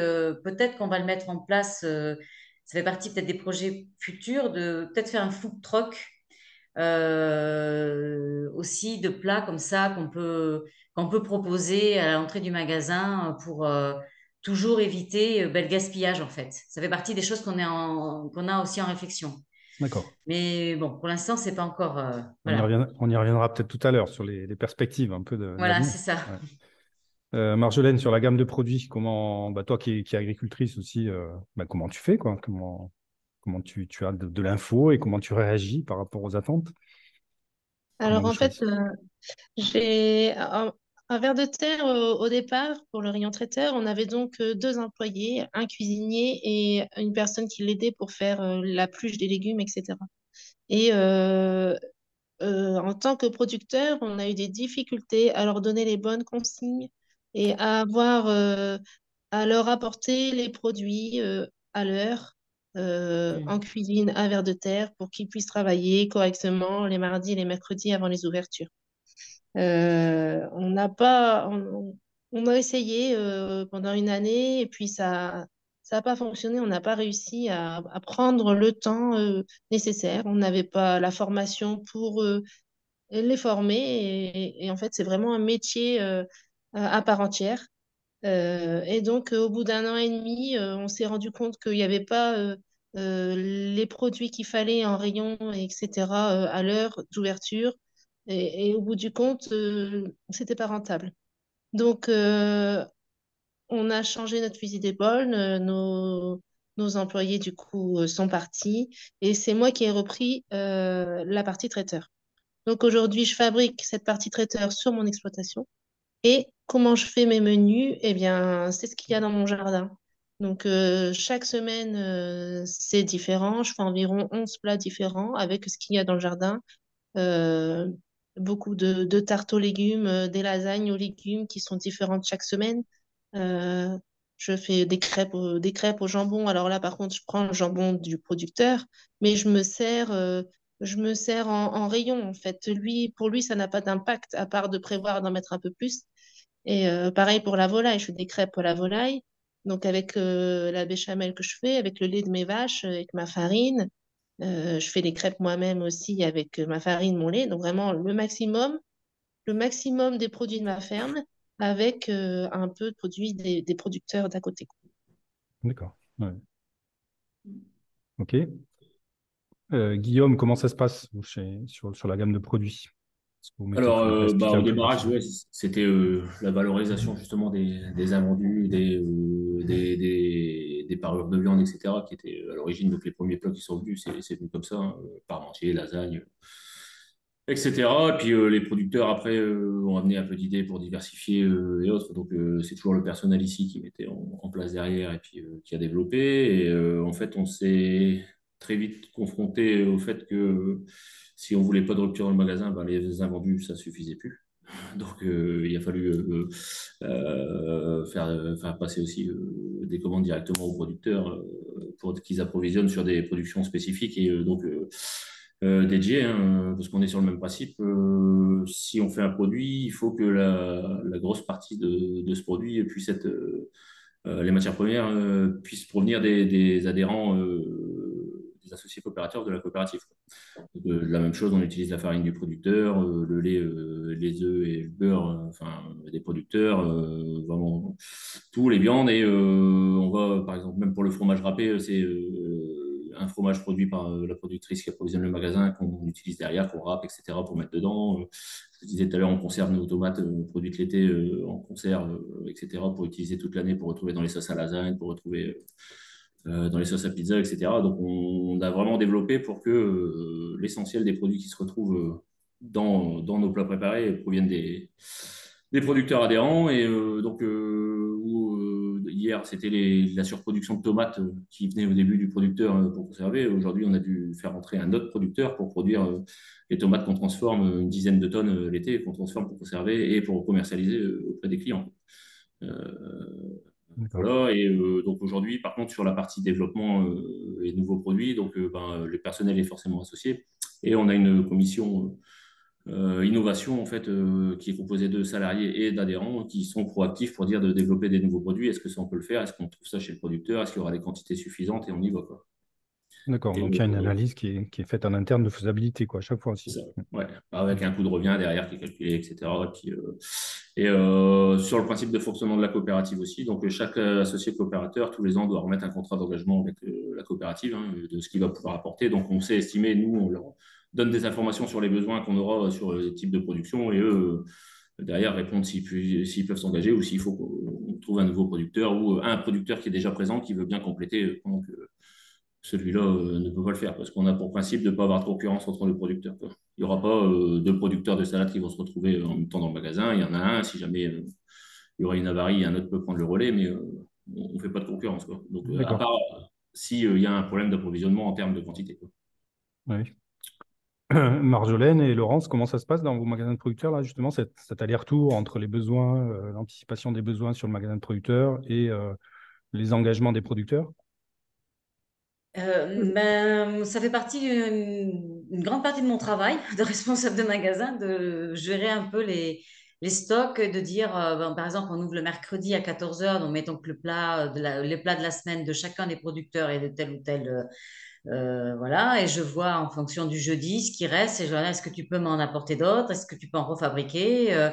peut-être qu'on va le mettre en place, ça fait partie peut-être des projets futurs, de peut-être faire un food truck aussi de plats comme ça qu'on peut proposer à l'entrée du magasin pour toujours éviter le gaspillage en fait. Ça fait partie des choses qu'on a aussi en réflexion. D'accord. Mais bon, pour l'instant, c'est pas encore. Voilà, On y reviendra peut-être tout à l'heure sur les perspectives un peu voilà, d'avenir. c'est ça. Ouais. Marjolaine, sur la gamme de produits, toi qui es agricultrice aussi, comment tu fais, quoi? Comment tu as de l'info et comment tu réagis par rapport aux attentes? Alors Comment vous en fait, choisissez? J'ai un ver de terre au départ pour le rayon traiteur. On avait donc deux employés, un cuisinier et une personne qui l'aidait pour faire la pluche des légumes, etc. Et en tant que producteur, on a eu des difficultés à leur donner les bonnes consignes et à leur apporter les produits à l'heure en cuisine à ver de terre pour qu'ils puissent travailler correctement les mardis et les mercredis avant les ouvertures. On n'a pas, on a essayé pendant une année et puis ça n'a pas fonctionné. On n'a pas réussi à prendre le temps nécessaire. On n'avait pas la formation pour les former et en fait, c'est vraiment un métier à part entière. Et donc, au bout d'un an et demi, on s'est rendu compte qu'il n'y avait pas les produits qu'il fallait en rayon, etc., à l'heure d'ouverture. Et au bout du compte, c'était pas rentable. Donc, on a changé notre fusil d'épaule. Nos employés, du coup, sont partis. Et c'est moi qui ai repris la partie traiteur. Donc, aujourd'hui, je fabrique cette partie traiteur sur mon exploitation. Et comment je fais mes menus? Eh bien, c'est ce qu'il y a dans mon jardin. Donc, chaque semaine, c'est différent. Je fais environ 11 plats différents avec ce qu'il y a dans le jardin. Euh, Beaucoup de tartes aux légumes, des lasagnes aux légumes qui sont différentes chaque semaine. Euh, je fais des crêpes au jambon. Alors là, par contre, je prends le jambon du producteur, mais je me sers en rayon, en fait. Lui, pour lui, ça n'a pas d'impact, à part de prévoir d'en mettre un peu plus. Et pareil pour la volaille, je fais des crêpes pour la volaille. Donc avec la béchamel que je fais, avec le lait de mes vaches, avec ma farine. Je fais les crêpes moi-même aussi avec ma farine, mon lait. Donc vraiment le maximum des produits de ma ferme avec un peu de produits des producteurs d'à côté. D'accord. Ouais. OK. Guillaume, comment ça se passe sur la gamme de produits? Est-ce que vous Alors, expliquer au un peu démarrage, rapidement? ouais, c'était la valorisation justement des invendus, des parures de viande, etc., qui étaient à l'origine. Donc, les premiers plats qui sont venus, c'est venu comme ça, hein, parmentier, lasagne, etc. Et puis, les producteurs, après, ont amené un peu d'idées pour diversifier et autres. Donc, c'est toujours le personnel ici qui mettait en place derrière et puis qui a développé. Et en fait, on s'est très vite confronté au fait que si on voulait pas de rupture dans le magasin, ben, les invendus, ça suffisait plus. Donc, il a fallu faire passer aussi des commandes directement aux producteurs pour qu'ils approvisionnent sur des productions spécifiques et dédiées, hein, parce qu'on est sur le même principe. Si on fait un produit, il faut que la grosse partie de ce produit puisse être les matières premières puissent provenir des adhérents, des associés coopérateurs de la coopérative. Donc, la même chose, on utilise la farine du producteur, le lait, les œufs et le beurre, enfin des producteurs, vraiment tous les viandes. Et on va, par exemple, même pour le fromage râpé, c'est un fromage produit par la productrice qui approvisionne le magasin qu'on utilise derrière, qu'on râpe, etc., pour mettre dedans. Je vous disais tout à l'heure, on conserve nos tomates produites l'été en conserve, etc., pour utiliser toute l'année, pour retrouver dans les sauces à lasagne, pour retrouver dans les sauces à pizza, etc. Donc, on a vraiment développé pour que l'essentiel des produits qui se retrouvent dans nos plats préparés proviennent des producteurs adhérents. Et hier, c'était la surproduction de tomates qui venait au début du producteur pour conserver. Aujourd'hui, on a dû faire entrer un autre producteur pour produire les tomates qu'on transforme, une dizaine de tonnes l'été, qu'on transforme pour conserver et pour commercialiser auprès des clients. D'accord. Voilà, et donc aujourd'hui, par contre, sur la partie développement et nouveaux produits, donc le personnel est forcément associé et on a une commission innovation en fait qui est composée de salariés et d'adhérents qui sont proactifs pour dire de développer des nouveaux produits. Est-ce que ça on peut le faire? Est-ce qu'on trouve ça chez le producteur? Est-ce qu'il y aura des quantités suffisantes? Et on y va quoi. D'accord. Et, Donc, il y a une analyse qui est faite en interne de faisabilité, quoi, à chaque fois c'est aussi. ça, ouais. Avec un coût de revient derrière qui est calculé, etc. Sur le principe de fonctionnement de la coopérative aussi, donc chaque associé coopérateur, tous les ans, doit remettre un contrat d'engagement avec la coopérative de ce qu'il va pouvoir apporter. Donc on sait estimer, nous, on leur donne des informations sur les besoins qu'on aura sur les types de production et eux, derrière, répondre s'ils peuvent s'engager ou s'il faut qu'on trouve un nouveau producteur ou un producteur qui est déjà présent qui veut bien compléter celui-là ne peut pas le faire parce qu'on a pour principe de ne pas avoir de concurrence entre les producteurs, quoi. Il n'y aura pas deux producteurs de salade qui vont se retrouver en même temps dans le magasin. Il y en a un, si jamais il y aurait une avarie, un autre peut prendre le relais, mais on ne fait pas de concurrence, quoi. Donc, à D'accord. part s'il y a un problème d'approvisionnement en termes de quantité, quoi. Oui. Marjolaine et Laurence, comment ça se passe dans vos magasins de producteurs, là, justement, cet aller-retour entre les besoins, l'anticipation des besoins sur le magasin de producteurs et les engagements des producteurs? Ben, ça fait partie une grande partie de mon travail de responsable de magasin, de gérer un peu les stocks, de dire, ben, par exemple, on ouvre le mercredi à 14 heures, donc mettons que les plats de la semaine de chacun des producteurs est de tel ou tel, voilà, et je vois en fonction du jeudi ce qui reste, et je dis, est-ce que tu peux m'en apporter d'autres, est-ce que tu peux en refabriquer,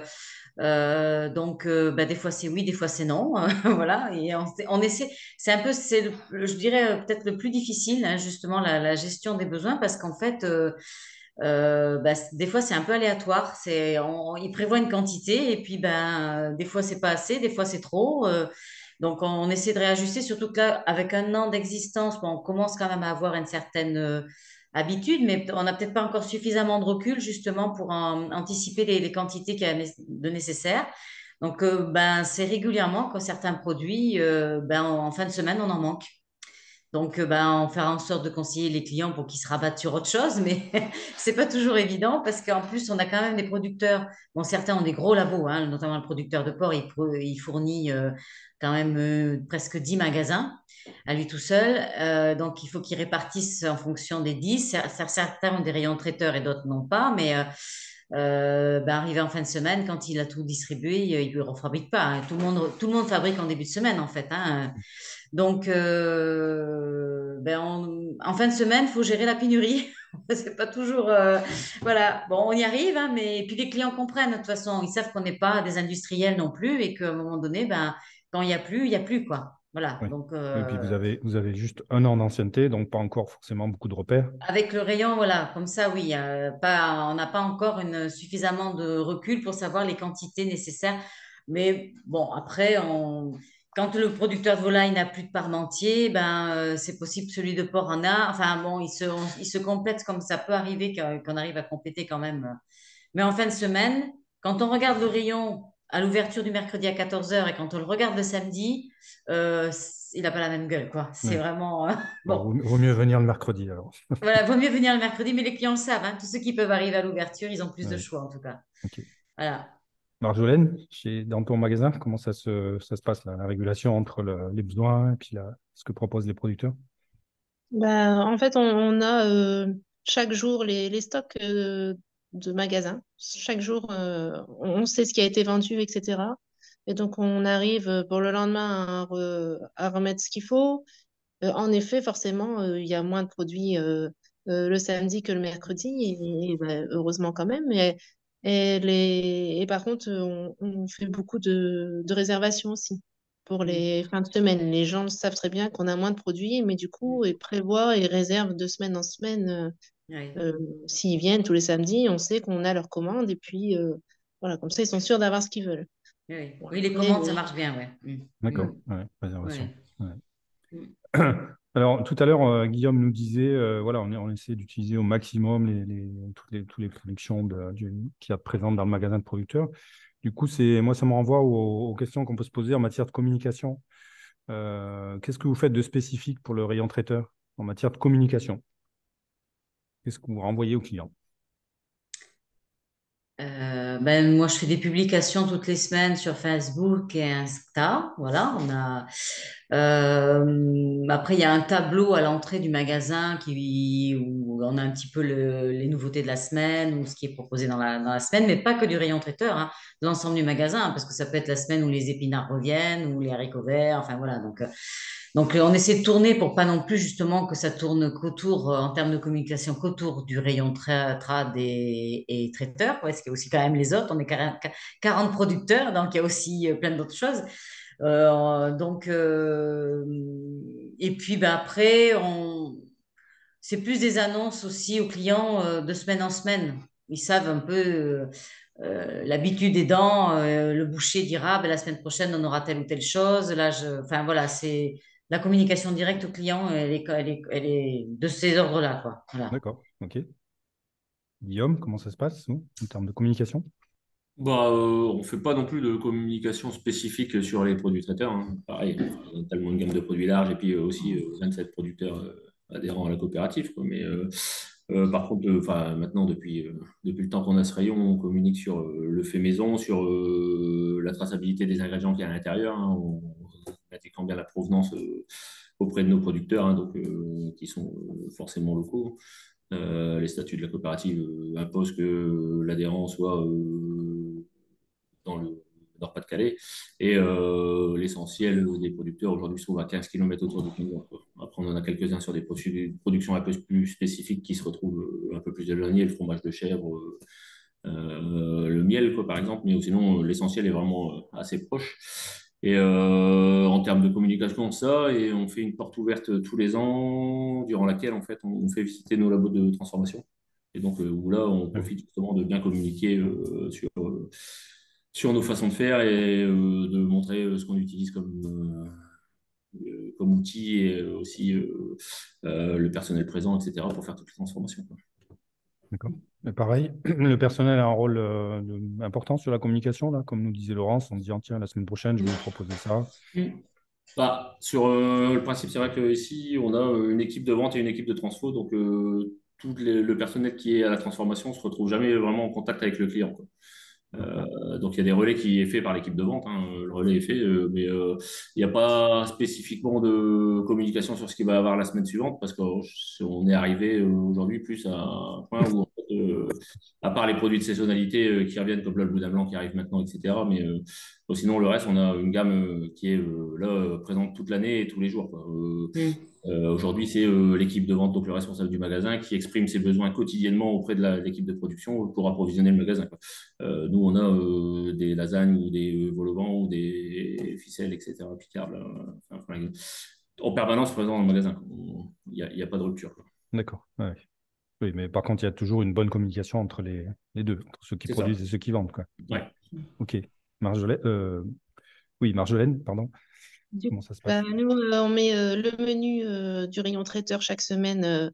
donc, bah, des fois c'est oui, des fois c'est non. Voilà. Et on essaie, c'est un peu, je dirais peut-être le plus difficile, hein, justement, la gestion des besoins, parce qu'en fait, bah, des fois c'est un peu aléatoire. Il prévoit une quantité, et puis ben, des fois c'est pas assez, des fois c'est trop. Donc, on essaie de réajuster, surtout que là, avec un an d'existence, bon, on commence quand même à avoir une certaine habitude, mais on n'a peut-être pas encore suffisamment de recul justement pour anticiper les quantités qu'il y a de nécessaires. Donc, ben, c'est régulièrement que certains produits, ben, en fin de semaine, on en manque. Donc, ben, on fait en sorte de conseiller les clients pour qu'ils se rabattent sur autre chose, mais c'est pas toujours évident parce qu'en plus, on a quand même des producteurs. Bon, certains ont des gros labos, hein, notamment le producteur de porc, il fournit quand même presque 10 magasins à lui tout seul. Donc, il faut qu'il répartisse en fonction des 10. Certains ont des rayons traiteurs et d'autres n'ont pas, mais ben, arrivé en fin de semaine, quand il a tout distribué, il ne refabrique pas, hein. Tout le monde fabrique en début de semaine, en fait, hein. Donc, ben, en fin de semaine, il faut gérer la pénurie. C'est pas toujours. Voilà, bon, on y arrive, hein, mais et puis les clients comprennent. De toute façon, ils savent qu'on n'est pas des industriels non plus et qu'à un moment donné, ben, quand il y a plus, quoi. Voilà. Oui. Donc, Et puis vous avez juste un an d'ancienneté, donc pas encore forcément beaucoup de repères. avec le rayon, voilà, comme ça, oui, pas, on n'a pas encore suffisamment de recul pour savoir les quantités nécessaires. Mais bon, après, quand le producteur de volaille n'a plus de parmentier, ben, c'est possible, celui de porc en a. Enfin, bon, il se complète comme ça peut arriver qu'on arrive à compléter quand même. Mais en fin de semaine, quand on regarde le rayon à l'ouverture du mercredi à 14 heures et quand on le regarde le samedi, il n'a pas la même gueule, quoi. C'est Ouais. vraiment. Bon, Bon. vaut mieux venir le mercredi alors. Voilà, vaut mieux venir le mercredi, mais les clients le savent, hein. Tous ceux qui peuvent arriver à l'ouverture, ils ont plus de Ouais. choix en tout cas. Ok. Voilà. Marjolaine, dans ton magasin, comment ça se passe, la régulation entre les besoins et puis ce que proposent les producteurs? Bah, en fait, on a chaque jour les stocks de magasins. Chaque jour, on sait ce qui a été vendu, etc. Et donc, on arrive pour le lendemain à remettre ce qu'il faut. En effet, forcément, il y a moins de produits le samedi que le mercredi, et, bah, heureusement quand même. Et par contre, on fait beaucoup de réservations aussi pour Mm. les fins de semaine. Les gens savent très bien qu'on a moins de produits, mais du coup, ils prévoient et réservent de semaine en semaine. Oui. S'ils viennent tous les samedis, on sait qu'on a leur commande, et puis voilà, comme ça, ils sont sûrs d'avoir ce qu'ils veulent. Oui. Bon, Oui, les après, commandes, ça marche bien, ouais. D'accord, ouais, réservation. Ouais. Ouais. Mm. Alors, tout à l'heure, Guillaume nous disait, voilà, on essaie d'utiliser au maximum toutes les productions qu'il y a présentes dans le magasin de producteurs. Du coup, moi, ça me renvoie aux questions qu'on peut se poser en matière de communication. Qu'est-ce que vous faites de spécifique pour le rayon traiteur en matière de communication? Qu'est-ce que vous renvoyez aux clients? Ben, moi, je fais des publications toutes les semaines sur Facebook et Insta. Voilà, après, il y a un tableau à l'entrée du magasin où on a un petit peu les nouveautés de la semaine ou ce qui est proposé dans la semaine, mais pas que du rayon traiteur, hein, de l'ensemble du magasin, parce que ça peut être la semaine où les épinards reviennent ou les haricots verts. Enfin, voilà. Donc, on essaie de tourner pour pas non plus justement que ça tourne qu'autour, en termes de communication, qu'autour du rayon trad et traiteur, parce qu'il y a aussi quand même les autres. On est 40 producteurs, donc il y a aussi plein d'autres choses. Donc, et puis ben, après, c'est plus des annonces aussi aux clients de semaine en semaine. Ils savent un peu l'habitude des dents. Le boucher dira, ben, la semaine prochaine, on aura telle ou telle chose. Là, enfin voilà, la communication directe au client, elle est de ces ordres-là, quoi. Voilà. D'accord, ok. Guillaume, comment ça se passe, vous, en termes de communication? Bah, on fait pas non plus de communication spécifique sur les produits traiteurs, hein. Pareil, on a tellement une gamme de produits large et puis aussi 27 producteurs adhérents à la coopérative, quoi. Mais par contre, enfin, maintenant, depuis le temps qu'on a ce rayon, on communique sur le fait maison, sur la traçabilité des ingrédients qu'il y a à l'intérieur, hein. On indiquant bien la provenance auprès de nos producteurs, hein, donc, qui sont forcément locaux. Les statuts de la coopérative imposent que l'adhérent soit dans le Nord-Pas-de-Calais. Et l'essentiel des producteurs aujourd'hui se trouve à 15 km autour de Pignon, quoi. Après, on en a quelques-uns sur des productions un peu plus spécifiques qui se retrouvent un peu plus éloignées, le fromage de chèvre, le miel, quoi, par exemple. Mais sinon, l'essentiel est vraiment assez proche. Et en termes de communication, ça, et on fait une porte ouverte tous les ans, durant laquelle, en fait, on fait visiter nos labos de transformation. Et donc, où là, on Oui. profite justement de bien communiquer sur nos façons de faire et de montrer ce qu'on utilise comme outil et aussi le personnel présent, etc., pour faire toutes les transformations, quoi. D'accord. Mais pareil, le personnel a un rôle important sur la communication, là, comme nous disait Laurence, on se dit, ah, tiens, la semaine prochaine, je vais vous proposer ça. Mm. Bah, sur le principe, c'est vrai qu'ici, on a une équipe de vente et une équipe de transfo, donc le personnel qui est à la transformation ne se retrouve jamais vraiment en contact avec le client, quoi. Donc il y a des relais qui est fait par l'équipe de vente, hein. Le relais est fait, mais il n'y a pas spécifiquement de communication sur ce qu'il va y avoir la semaine suivante parce qu'on est arrivé aujourd'hui plus à un point où, en fait, à part les produits de saisonnalité qui reviennent comme là, le boudin blanc qui arrive maintenant, etc. Mais sinon, le reste, on a une gamme qui est là présente toute l'année et tous les jours, quoi. Mm. Aujourd'hui, c'est l'équipe de vente, donc le responsable du magasin, qui exprime ses besoins quotidiennement auprès de l'équipe de production pour approvisionner le magasin, quoi. Nous, on a des lasagnes ou des vol au vent ou des ficelles, etc., applicables, enfin, en permanence présents dans le magasin. Il y a pas de rupture, quoi. D'accord. Ouais. Oui, mais par contre, il y a toujours une bonne communication entre les deux, entre ceux qui C'est ça. produisent et ceux qui vendent, quoi. Ouais. Ouais. Ok. Marjolaine, oui, Marjolaine, pardon. Du Comment ça se Bah, passe? nous, on met le menu du rayon traiteur chaque semaine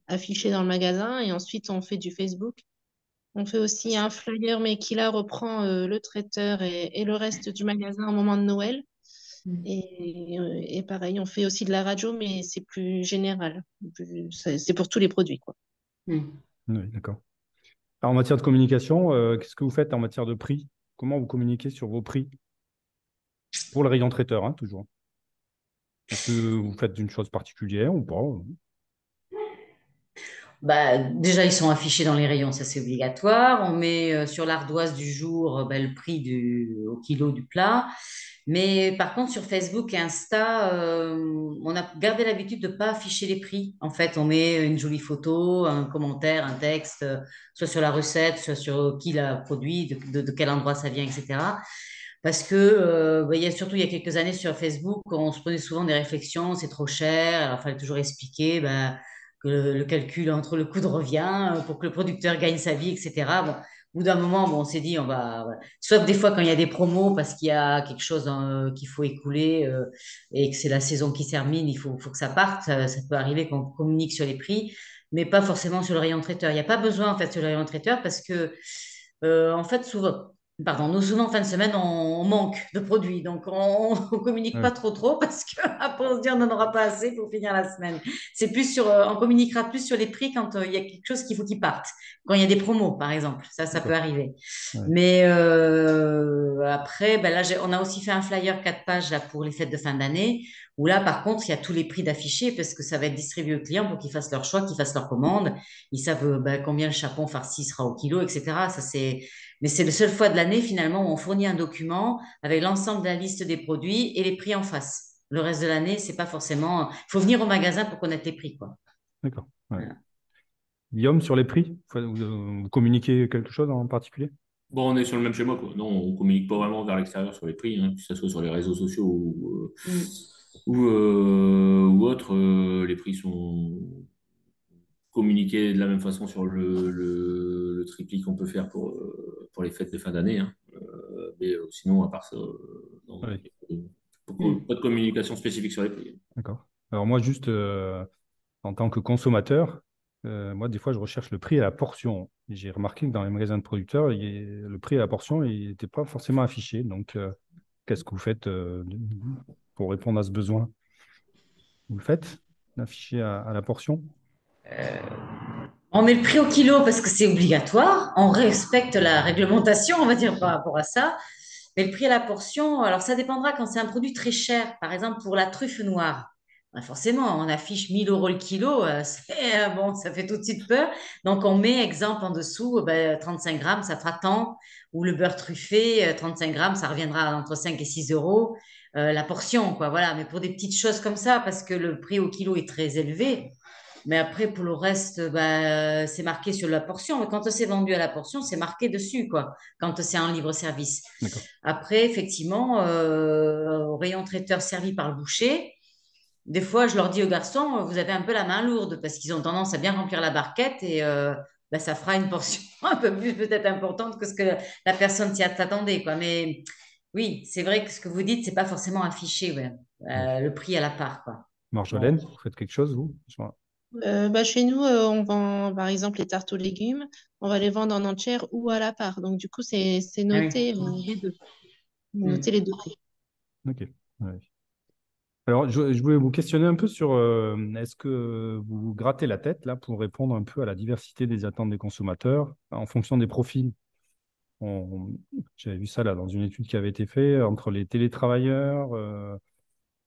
affiché dans le magasin et ensuite on fait du Facebook. On fait aussi un flyer, mais qui là reprend le traiteur et le reste du magasin au moment de Noël. Et pareil, on fait aussi de la radio, mais c'est plus général. C'est pour tous les produits, quoi. Mm. Oui, d'accord. Alors, en matière de communication, qu'est-ce que vous faites en matière de prix? Comment vous communiquez sur vos prix? Pour le rayon traiteur, hein, toujours. Est-ce que vous faites une chose particulière ou pas? Bah, déjà, ils sont affichés dans les rayons, ça c'est obligatoire. On met sur l'ardoise du jour bah, le prix au kilo du plat. Mais par contre, sur Facebook et Insta, on a gardé l'habitude de ne pas afficher les prix. En fait, on met une jolie photo, un commentaire, un texte, soit sur la recette, soit sur qui l'a produit, de quel endroit ça vient, etc. Parce que bah, surtout il y a quelques années sur Facebook, on se prenait souvent des réflexions, c'est trop cher, alors il fallait toujours expliquer bah, que le calcul entre le coût de revient pour que le producteur gagne sa vie, etc. Bon, au bout d'un moment, bon, on s'est dit, voilà. Sauf des fois quand il y a des promos parce qu'il y a quelque chose qu'il faut écouler et que c'est la saison qui se termine, faut que ça parte. Ça peut arriver qu'on communique sur les prix, mais pas forcément sur le rayon traiteur. Il n'y a pas besoin en fait sur le rayon traiteur parce que en fait souvent. Pardon, nous souvent en fin de semaine on manque de produits, donc on communique pas Oui, trop parce qu'après on se dit on n'en aura pas assez pour finir la semaine. C'est plus on communiquera plus sur les prix quand il y a quelque chose qu'il faut qu'il parte. Quand il y a des promos, par exemple, ça peut d'accord. arriver. Ouais. Mais après, ben là, on a aussi fait un flyer 4 pages là, pour les fêtes de fin d'année, où là, par contre, il y a tous les prix d'affichés parce que ça va être distribué aux clients pour qu'ils fassent leur choix, qu'ils fassent leur commande. Ils savent ben, combien le chapon farci sera au kilo, etc. Mais c'est la seule fois de l'année, finalement, où on fournit un document avec l'ensemble de la liste des produits et les prix en face. Le reste de l'année, c'est pas forcément. Il faut venir au magasin pour connaître les prix, quoi. D'accord. Ouais. Voilà. Guillaume, sur les prix, vous communiquez quelque chose en particulier? Bon, on est sur le même schéma, quoi. Non, on communique pas vraiment vers l'extérieur sur les prix, hein, que ce soit sur les réseaux sociaux Mm. ou autres. Les prix sont communiquer de la même façon sur le triptyque qu'on peut faire pour les fêtes de fin d'année, hein. Mais sinon, à part ça, non, Oui. Pas de communication spécifique sur les prix. D'accord. Alors moi, juste en tant que consommateur, moi, des fois, je recherche le prix à la portion. Et j'ai remarqué que dans les magasins de producteurs, le prix à la portion, il n'était pas forcément affiché. Donc, qu'est-ce que vous faites pour répondre à ce besoin? Vous le faites, affiché à la portion? On met le prix au kilo parce que c'est obligatoire. On respecte la réglementation, on va dire, par rapport à ça. Mais le prix à la portion, alors ça dépendra quand c'est un produit très cher. Par exemple, pour la truffe noire. Ben, forcément, on affiche 1 000 € le kilo. Bon, ça fait tout de suite peur. Donc, on met, exemple, en dessous, 35 grammes, ça fera tant. Ou le beurre truffé, 35 grammes, ça reviendra entre 5 et 6 € la portion, quoi. Voilà. Mais pour des petites choses comme ça, parce que le prix au kilo est très élevé, mais après, pour le reste, c'est marqué sur la portion. Mais quand c'est vendu à la portion, c'est marqué dessus, quoi, quand c'est en libre-service. D'accord. Après, effectivement, au rayon traiteur servi par le boucher, des fois, je leur dis aux garçons, vous avez un peu la main lourde parce qu'ils ont tendance à bien remplir la barquette et ça fera une portion un peu plus peut-être importante que ce que la personne s'y attendait, quoi. Mais oui, c'est vrai que ce que vous dites, c'est pas forcément affiché, ouais. Le prix à la part, quoi. Bon. Marjolaine, vous faites quelque chose, vous? Chez nous, on vend par exemple les tartes aux légumes, on va les vendre en entière ou à la part. Donc, du coup, c'est Ah oui. noté les deux. Mm. Noter les deux prix. Ok. Ouais. Alors, je voulais vous questionner un peu sur est-ce que vous vous grattez la tête là pour répondre un peu à la diversité des attentes des consommateurs en fonction des profils? J'avais vu ça là dans une étude qui avait été faite entre les télétravailleurs,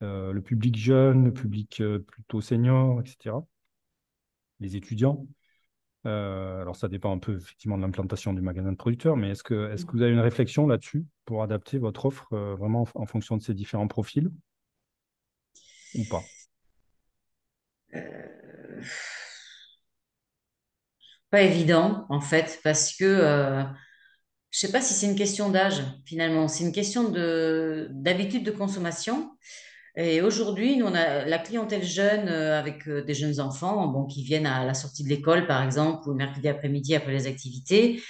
le public jeune, le public plutôt senior, etc., les étudiants. Alors, ça dépend un peu effectivement de l'implantation du magasin de producteur, mais est-ce que vous avez une réflexion là-dessus pour adapter votre offre vraiment en fonction de ces différents profils ou pas? Euh, Pas évident, en fait, parce que je sais pas si c'est une question d'âge, finalement. C'est une question d'habitude de consommation. Et aujourd'hui, nous, on a la clientèle jeune avec des jeunes enfants bon, qui viennent à la sortie de l'école, par exemple, ou le mercredi après-midi après les activités.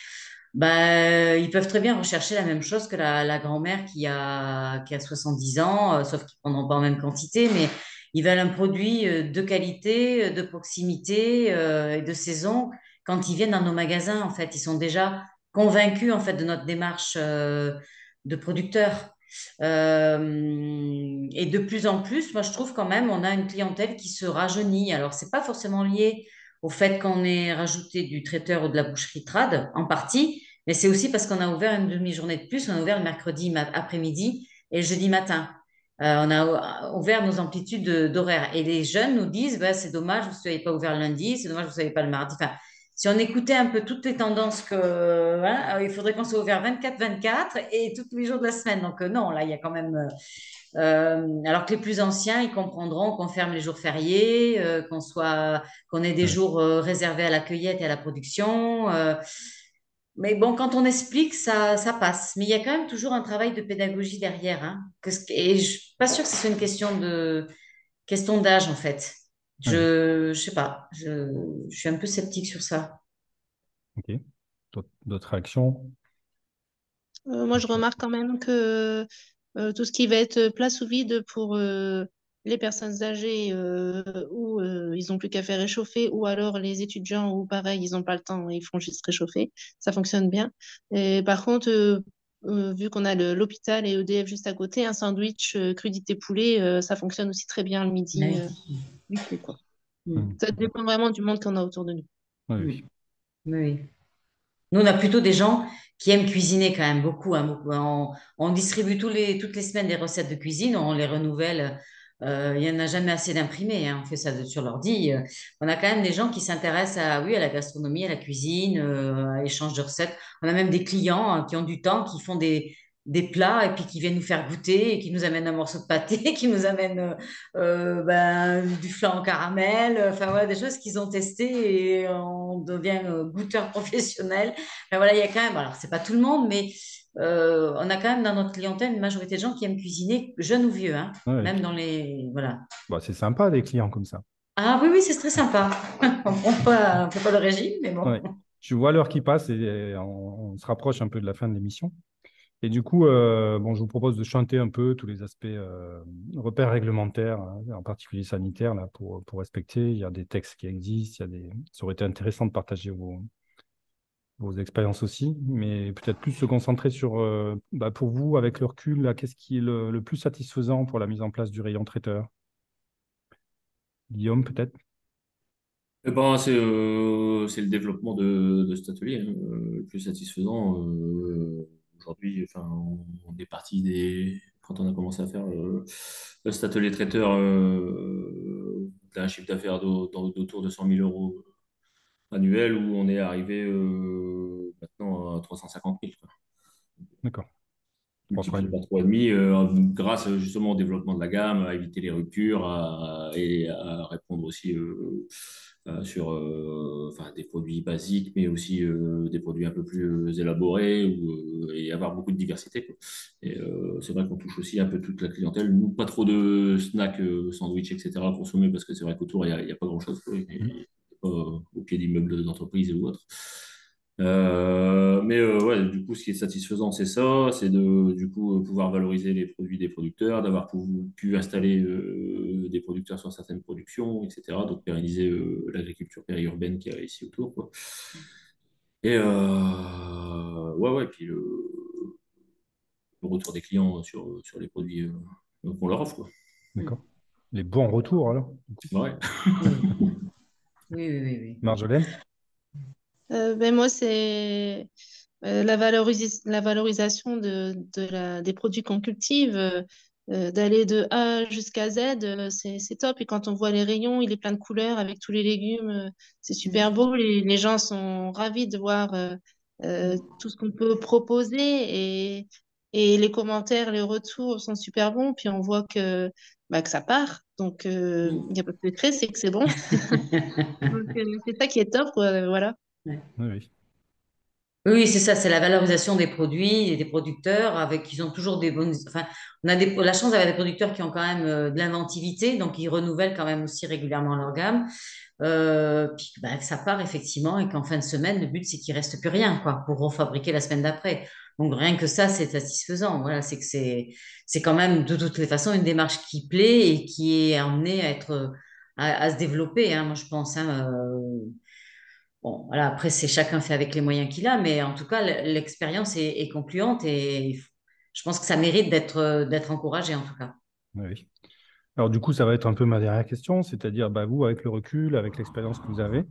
Ils peuvent très bien rechercher la même chose que la grand-mère qui a 70 ans, sauf qu'ils ne prendront pas en même quantité, mais ils veulent un produit de qualité, de proximité et de saison quand ils viennent dans nos magasins. En fait, ils sont déjà convaincus en fait de notre démarche de producteur. Et de plus en plus, moi je trouve quand même on a une clientèle qui se rajeunit. Alors c'est pas forcément lié au fait qu'on ait rajouté du traiteur ou de la boucherie trad, en partie, mais c'est aussi parce qu'on a ouvert une demi-journée de plus. On a ouvert le mercredi après-midi et le jeudi matin. On a ouvert nos amplitudes d'horaire. Et les jeunes nous disent, c'est dommage, vous ne soyez pas ouvert le lundi, c'est dommage, vous ne soyez pas le mardi. Enfin, si on écoutait un peu toutes les tendances voilà, il faudrait qu'on soit ouvert 24/24 et tous les jours de la semaine. Donc non, là, il y a quand même... alors que les plus anciens, ils comprendront qu'on ferme les jours fériés, qu'on ait des Ouais. jours réservés à la cueillette et à la production. Mais bon, quand on explique, ça passe. Mais il y a quand même toujours un travail de pédagogie derrière, hein. Et je suis pas sûre que ce soit une question d'âge, en fait. Ouais. Je sais pas. Je suis un peu sceptique sur ça. Ok. D'autres réactions? Moi, je remarque quand même que tout ce qui va être place ou vide pour les personnes âgées où ils n'ont plus qu'à faire réchauffer, ou alors les étudiants où pareil, ils n'ont pas le temps, ils font juste réchauffer, ça fonctionne bien. Et par contre, vu qu'on a l'hôpital et EDF juste à côté, un sandwich crudité poulet, ça fonctionne aussi très bien le midi, Oui. vite fait, quoi. Mm. Ça dépend vraiment du monde qu'on a autour de nous. Oui, Mm. oui. Oui. Nous, on a plutôt des gens qui aiment cuisiner quand même beaucoup, hein, beaucoup. On distribue toutes les semaines des recettes de cuisine, on les renouvelle. Il n'y en a jamais assez d'imprimés, hein, on fait ça sur l'ordi. On a quand même des gens qui s'intéressent oui, à la gastronomie, à la cuisine, à l'échange de recettes. On a même des clients qui ont du temps, qui font des plats et puis qui viennent nous faire goûter et qui nous amènent un morceau de pâté, qui nous amènent du flan au caramel. Enfin voilà, des choses qu'ils ont testées et on devient goûteur professionnel. Ben voilà, il y a quand même, alors c'est pas tout le monde, mais on a quand même dans notre clientèle une majorité de gens qui aiment cuisiner, jeunes ou vieux, hein, Ouais, ouais. même dans les, voilà. Bah, c'est sympa des clients comme ça. Ah oui, oui, c'est très sympa. On fait pas le régime, mais bon. Ouais. Je vois l'heure qui passe et on se rapproche un peu de la fin de l'émission. Et du coup, bon, je vous propose de chanter un peu tous les aspects repères réglementaires, hein, en particulier sanitaires, là, pour respecter. Il y a des textes qui existent, ça aurait été intéressant de partager vos expériences aussi, mais peut-être plus se concentrer sur, bah, pour vous, avec le recul, là, qu'est-ce qui est le plus satisfaisant pour la mise en place du rayon traiteur? Guillaume, peut-être? Eh ben, c'est le développement de cet atelier, hein, le plus satisfaisant. Aujourd'hui, enfin, on est parti quand on a commencé à faire cet atelier traiteur, d'un chiffre d'affaires d'autour de 100 000 euros annuel, où on est arrivé maintenant à 350 000, quoi. D'accord. Multiplié par 3,5, grâce justement au développement de la gamme, à éviter les ruptures et à répondre aussi sur enfin, des produits basiques, mais aussi des produits un peu plus élaborés et avoir beaucoup de diversité, quoi. Et c'est vrai qu'on touche aussi un peu toute la clientèle. Nous, pas trop de snacks, sandwich, etc. à consommer, parce que c'est vrai qu'autour, il y a pas grand-chose, quoi. Pas au pied d'immeubles d'entreprise ou autre. Mais ouais, du coup, ce qui est satisfaisant, c'est ça, c'est de du coup pouvoir valoriser les produits des producteurs, d'avoir pu installer des producteurs sur certaines productions, etc. Donc pérenniser l'agriculture périurbaine qu'il y a ici autour, quoi. Et ouais, ouais, puis le retour des clients sur les produits qu'on leur offre, quoi. D'accord. Les bons retours, alors. Ouais. Oui, oui, oui, oui, oui. Marjolaine? Ben moi, c'est la valorisation des produits qu'on cultive, d'aller de A jusqu'à Z, c'est top. Et quand on voit les rayons, il est plein de couleurs avec tous les légumes, c'est super beau. Les gens sont ravis de voir tout ce qu'on peut proposer et les commentaires, les retours sont super bons. Puis on voit que ça part. Donc, il n'y a pas de secret, c'est que c'est bon. Donc, c'est ça qui est top, quoi, voilà. Ouais. Oui, oui. Oui, c'est ça, c'est la valorisation des produits et des producteurs avec, ils ont toujours des bonnes, enfin, on a la chance d'avoir des producteurs qui ont quand même de l'inventivité, donc ils renouvellent quand même aussi régulièrement leur gamme. Puis bah, que ça part effectivement et qu'en fin de semaine, le but c'est qu'il reste plus rien, quoi, pour refabriquer la semaine d'après. Donc rien que ça, c'est satisfaisant. Voilà, c'est que c'est quand même de toutes les façons une démarche qui plaît et qui est amenée à être à se développer, hein, moi je pense, hein. Bon, voilà, après, c'est chacun fait avec les moyens qu'il a, mais en tout cas, l'expérience est concluante et je pense que ça mérite d'être encouragé, en tout cas. Oui, oui. Alors, du coup, ça va être un peu ma dernière question, c'est-à-dire, bah, vous, avec le recul, avec l'expérience que vous avez,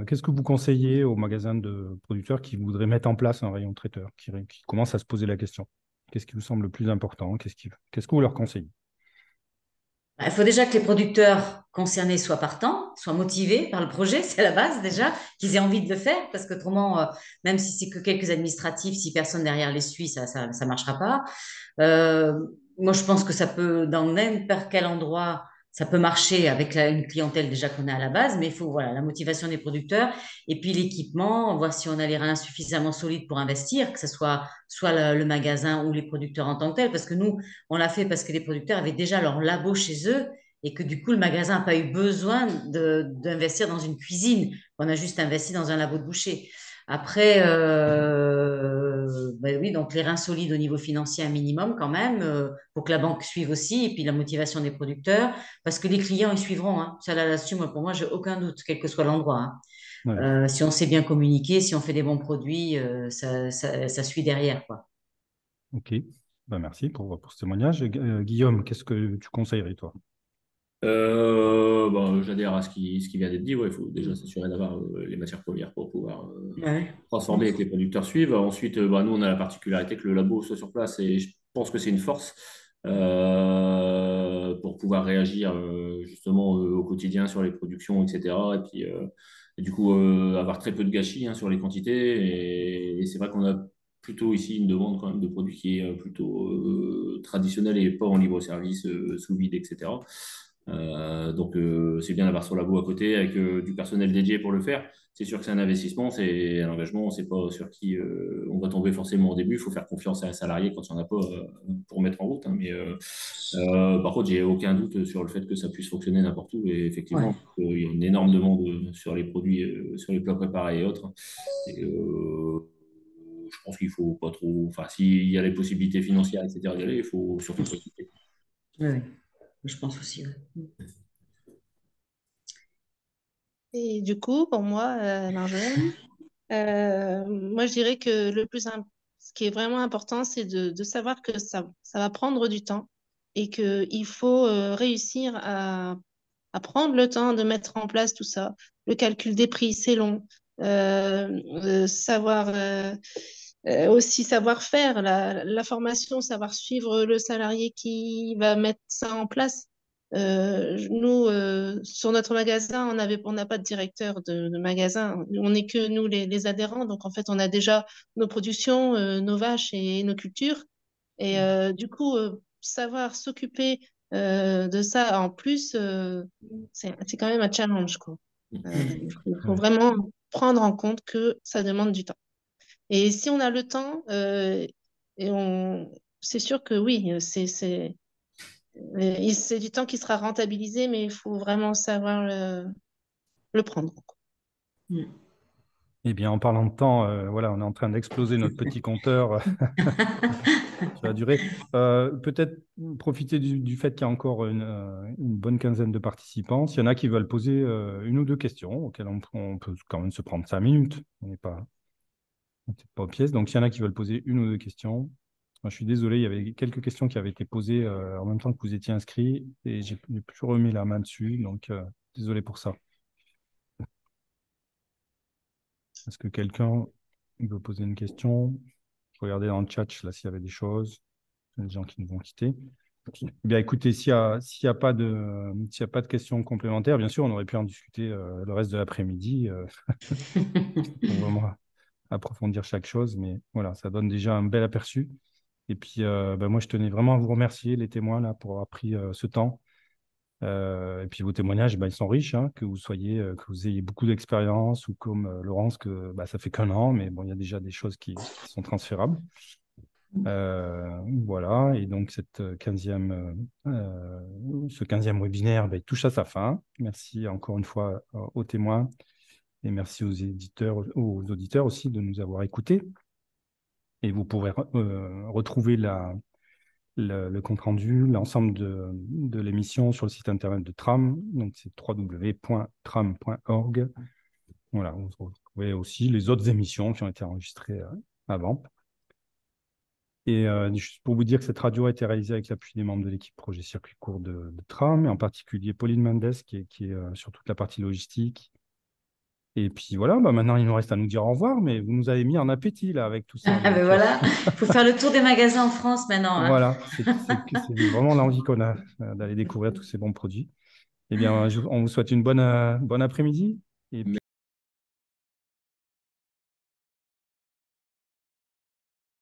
qu'est-ce que vous conseillez aux magasins de producteurs qui voudraient mettre en place un rayon traiteur, qui commencent à se poser la question? Qu'est-ce qui vous semble le plus important? Qu'est-ce que vous leur conseillez? Il faut déjà que les producteurs concernés soient partants, soient motivés par le projet, c'est la base déjà, qu'ils aient envie de le faire, parce qu'autrement, même si c'est que quelques administratifs, si personne derrière les suit, ça marchera pas. Euh, Moi, je pense que ça peut, dans n'importe quel endroit, ça peut marcher avec une clientèle déjà qu'on a à la base, mais il faut, voilà, la motivation des producteurs et puis l'équipement, voir si on a les reins suffisamment solides pour investir, que ce soit le magasin ou les producteurs en tant que tels, parce que nous, on l'a fait parce que les producteurs avaient déjà leur labo chez eux et que du coup, le magasin n'a pas eu besoin d'investir dans une cuisine. On a juste investi dans un labo de boucher. Après, ben oui, donc les reins solides au niveau financier un minimum quand même, pour que la banque suive aussi, et puis la motivation des producteurs, parce que les clients, ils suivront, hein. Ça, là-dessus, moi, pour moi, j'ai aucun doute, quel que soit l'endroit, hein. Oui, Si on sait bien communiquer, si on fait des bons produits, ça suit derrière, quoi. ok. Bah, merci pour ce témoignage. Et, Guillaume, qu'est-ce que tu conseillerais, toi? Bon, j'adhère à ce qui vient d'être dit. Ouais, il faut déjà s'assurer d'avoir les matières premières pour pouvoir Ouais. transformer et que les producteurs suivent. Ensuite, bah, nous, on a la particularité que le labo soit sur place et je pense que c'est une force pour pouvoir réagir justement au quotidien sur les productions, etc. Et du coup, avoir très peu de gâchis, hein, sur les quantités. Et c'est vrai qu'on a plutôt ici une demande quand même de produits qui est plutôt traditionnelle et pas en libre service, sous vide, etc. Donc, c'est bien d'avoir son labo à côté avec du personnel dédié pour le faire. C'est sûr que c'est un investissement, c'est un engagement, c'est pas sur qui on va tomber forcément au début. Il faut faire confiance à un salarié quand il n'y en a pas pour mettre en route, hein. Mais par contre, j'ai aucun doute sur le fait que ça puisse fonctionner n'importe où. Et Ouais. effectivement, il y a une énorme demande sur les produits, sur les plats préparés et autres. Et, je pense qu'il faut pas trop. Enfin, s'il y a les possibilités financières, etc., d'y aller, il faut surtout pas hésiter. Oui, oui. Je pense aussi. Ouais. Et du coup, pour moi, Marjolaine, moi, je dirais que ce qui est vraiment important, c'est de savoir que ça va prendre du temps et qu'il faut réussir à prendre le temps de mettre en place tout ça. Le calcul des prix, c'est long. Aussi savoir faire la formation, savoir suivre le salarié qui va mettre ça en place. Nous, sur notre magasin, on n'a pas de directeur de magasin. On n'est que nous, les adhérents. Donc, en fait, on a déjà nos productions, nos vaches et nos cultures. Et du coup, savoir s'occuper de ça en plus, c'est quand même un challenge, quoi. Il faut Ouais. vraiment prendre en compte que ça demande du temps. Et si on a le temps, c'est sûr que oui, c'est du temps qui sera rentabilisé, mais il faut vraiment savoir le prendre. Mm. Eh bien, en parlant de temps, voilà, on est en train d'exploser notre petit compteur sur la durée. Peut-être profiter du fait qu'il y a encore une bonne quinzaine de participants. S'il y en a qui veulent poser une ou deux questions, auxquelles on peut quand même se prendre 5 minutes. On n'est pas aux pièces. Donc, s'il y en a qui veulent poser une ou deux questions, moi, je suis désolé, il y avait quelques questions qui avaient été posées en même temps que vous étiez inscrits et j'ai plus remis la main dessus. Donc, désolé pour ça. Est-ce que quelqu'un veut poser une question? Je regardais dans le chat là s'il y avait des choses, des gens qui nous ont quittés. Eh bien, écoutez, s'il y a pas de questions complémentaires, bien sûr, on aurait pu en discuter le reste de l'après-midi pour vraiment approfondir chaque chose, mais voilà, ça donne déjà un bel aperçu. Et puis, moi, je tenais vraiment à vous remercier, les témoins, là, pour avoir pris ce temps. Et puis, vos témoignages, ils sont riches, hein, que vous ayez beaucoup d'expérience, ou comme Laurence, que ça fait qu'un an, mais bon, il y a déjà des choses qui sont transférables. Voilà, et donc ce 15e webinaire il touche à sa fin. Merci encore une fois aux témoins et merci aux auditeurs aussi de nous avoir écoutés. Et vous pourrez retrouver le compte-rendu, l'ensemble de l'émission sur le site internet de Tram, donc c'est www.tram.org. Voilà, vous retrouvez aussi les autres émissions qui ont été enregistrées avant. Et juste pour vous dire que cette radio a été réalisée avec l'appui des membres de l'équipe projet circuit court de Tram, et en particulier Pauline Mendes, qui est sur toute la partie logistique. Et puis voilà, maintenant il nous reste à nous dire au revoir, mais vous nous avez mis en appétit là avec tout ça. Ah ben voilà, il faut faire le tour des magasins en France maintenant. Hein. Voilà, c'est vraiment l'envie qu'on a d'aller découvrir tous ces bons produits. Eh bien, on vous souhaite une bonne après-midi. Et puis,